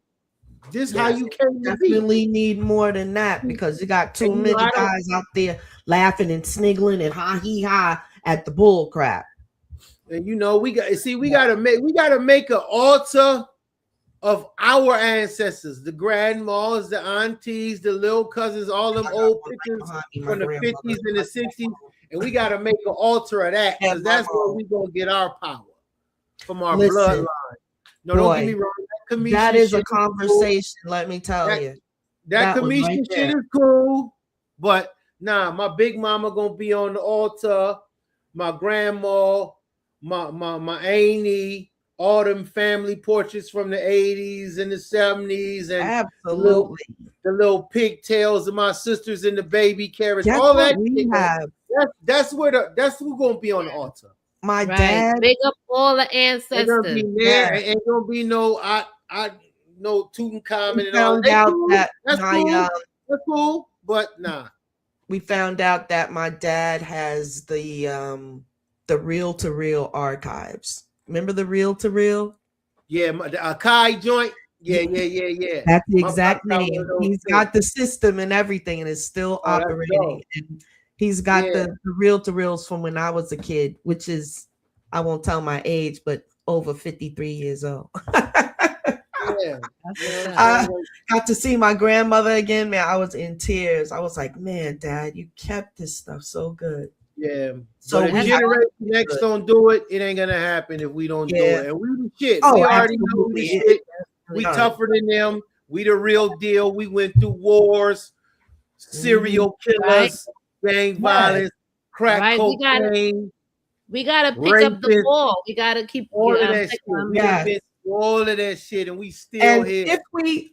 This how Yes. you came to be. Definitely need more than that because you got too And you know, many I don't- guys out there laughing and sniggling and ha he ha at the bull crap. And you know, we gotta make an altar of our ancestors, the grandmas, the aunties, the little cousins, all them old pictures from the 50s and the 60s. And we gotta make an altar of that because that's where we gonna get our power from our bloodline. No, don't get me wrong. That is a conversation, let me tell you. That commission shit is cool, but nah, my big mama gonna be on the altar, my grandma, my auntie, all them family portraits from the 80s and the 70s, and absolutely the little pigtails of my sisters and the baby carrots, all that we have. That's who gonna be on the altar. My dad, big up all the ancestors. Ain't gonna be there, ain't gonna be no no Tutankhamun and all that. Cool. That's cool, but nah. We found out that my dad has the reel-to-reel archives. Remember the reel-to-reel? Yeah, the Akai joint. Yeah. That's the exact name. He's got the system and everything, and it's still operating. And he's got the reel-to-reels from when I was a kid, which is, I won't tell my age, but over 53 years old. I got to see my grandmother again, man. I was in tears. I was like, man, Dad, you kept this stuff so good. Yeah. So if generation next don't do it, it ain't gonna happen if we don't do it. And we the shit. We already know we shit. We tougher than them. We the real deal. We went through wars, serial killers, gang violence, crack cocaine. We gotta pick up the ball. We gotta keep all of that shit. All of that shit, and we still here. If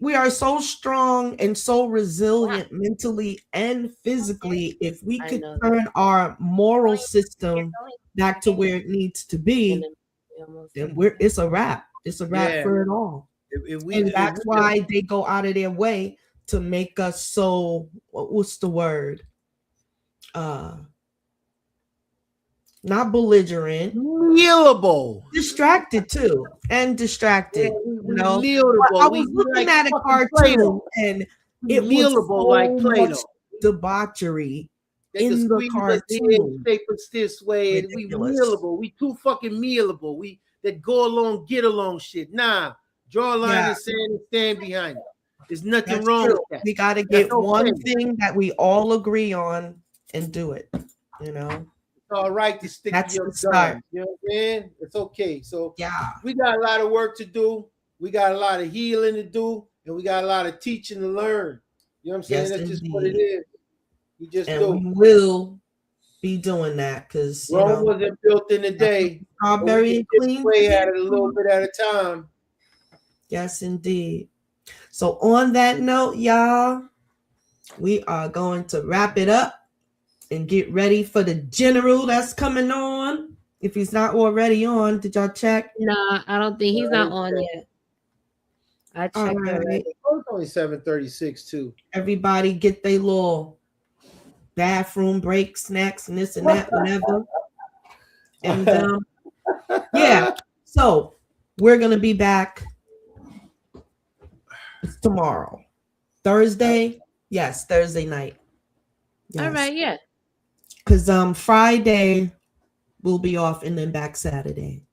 we are so strong and so resilient mentally and physically, if we could turn our moral system back to where it needs to be, then it's a wrap. It's a wrap for it all. And that's why they go out of their way to make us so, what's the word? Not belligerent, kneelable, distracted too, and distracted. You know, I was looking at a cartoon and it was so like much debauchery in the cartoon. This way, we mealable. We too fucking mealable. We that go along, get along shit. Nah, draw a line and stand behind it. There's nothing wrong with that. We got to get one thing that we all agree on and do it. You know. All right to stick to your gun. You know what I'm saying? It's okay. So we got a lot of work to do. We got a lot of healing to do, and we got a lot of teaching to learn. You know what I'm saying? That's just what it is. We just do. We will be doing that because Rome wasn't built in a day. Scarberian Queens way at it a little bit at a time. Yes, indeed. So on that note, y'all, we are going to wrap it up and get ready for the general that's coming on. If he's not already on, did y'all check? No, I don't think he's not on yet. I checked already. It's only 7:36 too. Everybody get their little bathroom break, snacks, and this and that, whatever. And so we're gonna be back tomorrow, Thursday. Yes, Thursday night. Yes. All right, because Friday we'll be off and then back Saturday.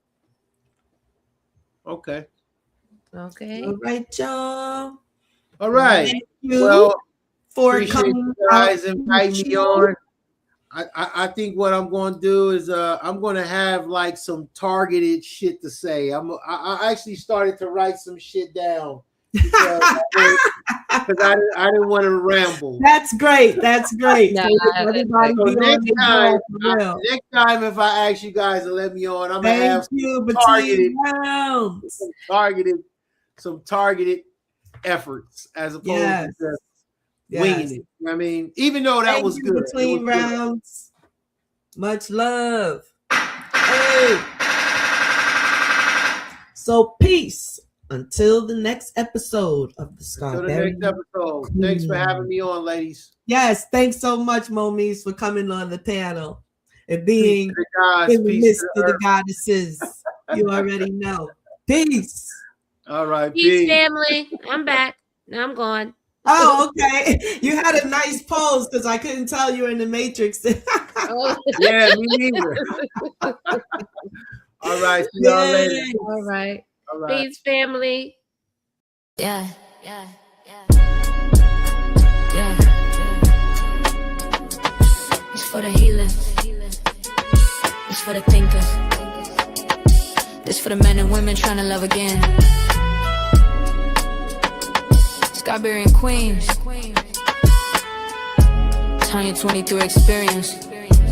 Okay. All right, y'all. All right. Thank you for coming, you guys, invite me on. I think what I'm going to do is I'm going to have like some targeted shit to say. I actually started to write some shit down because I didn't want to ramble. That's great. That's great. Next time, if I ask you guys to let me on, I'm gonna have some targeted efforts as opposed to just winging it. I mean, even though that was good. Between rounds. Much love. Hey. So peace. Until the next episode of the Scarberian Queens. Thanks for having me on, ladies. Yes, thanks so much, Momise, for coming on the panel. and being Peace to the gods, in the peace midst to the of the earth. goddesses. You already know. Peace. All right, Peace, peace. family. I'm back. Now I'm gone. Oh, okay. You had a nice pose because I couldn't tell you were in the Matrix. Oh. Yeah, me neither. All right, see y'all later. Yay. All right. All right. Peace, family. Yeah. It's for the healers. It's for the thinkers. This for the men and women trying to love again. Scarberian Queens. Tonya 23 experience.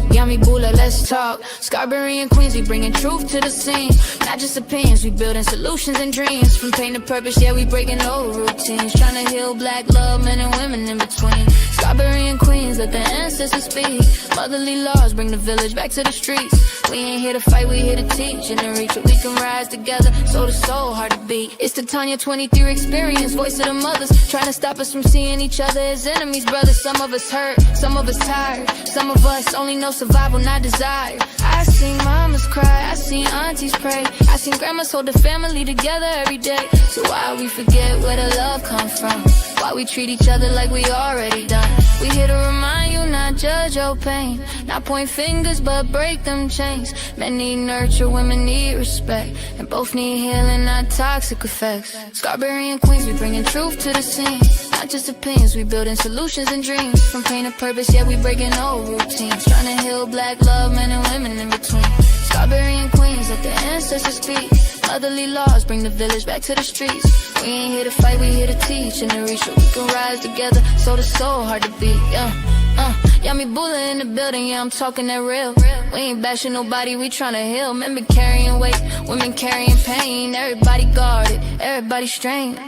Yammi Bulah, let's talk. Scarberian Queens, we bringing truth to the scene. Not just opinions, we building solutions and dreams. From pain to purpose, yeah, we breaking old routines. Trying to heal black love, men and women in between. Scarberian Queens, let the ancestors speak. Motherly laws bring the village back to the streets. We ain't here to fight, we here to teach and to reach what we can rise together. Soul to soul, heart to beat. It's the Tonya 23 experience, voice of the mothers. Trying to stop us from seeing each other as enemies, brothers. Some of us hurt, some of us tired. Some of us only know survival, not desire. I seen mamas cry, I seen aunties pray. I seen grandmas hold the family together every day. So why we forget where the love come from? Why we treat each other like we already done? We here to remind you, not judge your pain. Not point fingers, but break them chains. Men need nurture, women need respect. And both need healing, not toxic effects. Scarberian Queens, we bringing truth to the scene. Not just opinions, we building solutions and dreams. From pain to purpose, yeah, we breaking old routines. Trying to heal black love, men and women in between. Scarberian Queens, let the ancestors speak. Motherly laws bring the village back to the streets. We ain't here to fight, we here to teach and to reach what we can rise together. Soul to soul, hard to beat, Yammi Bulah in the building, yeah, I'm talking that real. We ain't bashing nobody, we tryna heal. Men be carrying weight, women carrying pain. Everybody guarded, everybody strained.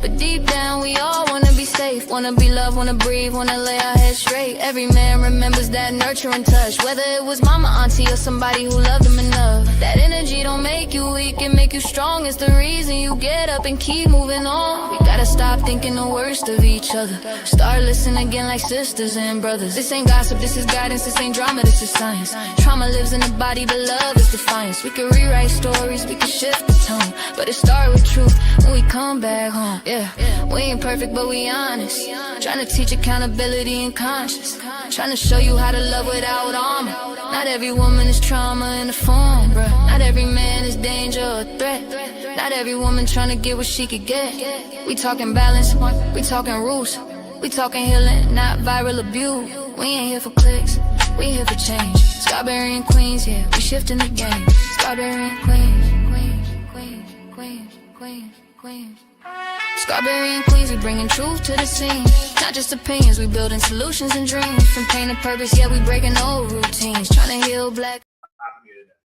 But deep down, we all wanna be safe. Wanna be loved, wanna breathe, wanna lay our head straight. Every man remembers that nurturing touch. Whether it was mama, auntie, or somebody who loved them enough. That energy don't make you weak, it make you strong. It's the reason you get up and keep moving on. We gotta stop thinking the worst of each other. Start listening again like sisters and brothers. This ain't gossip, this is guidance, this ain't drama, this is science. Trauma lives in the body, but love is defiance. We can rewrite stories, we can shift the tone, but it start with truth when we come back home. Yeah, we ain't perfect, but we honest. Trying to teach accountability and conscience. Trying to show you how to love without armor. Not every woman is trauma in the form, bruh. Not every man is danger or threat. Not every woman trying to get what she could get. We talking balance, we talking rules. We talking healing, not viral abuse. We ain't here for clicks, we here for change. Scarberian Queens, yeah, we shifting the game. Scarberian Queens, Queens, Queens, Queens, Queens, Queens. Scarberian Queens, we bringing truth to the scene. Not just opinions, we building solutions and dreams. From pain to purpose, yeah, we breaking old routines. Trying to heal black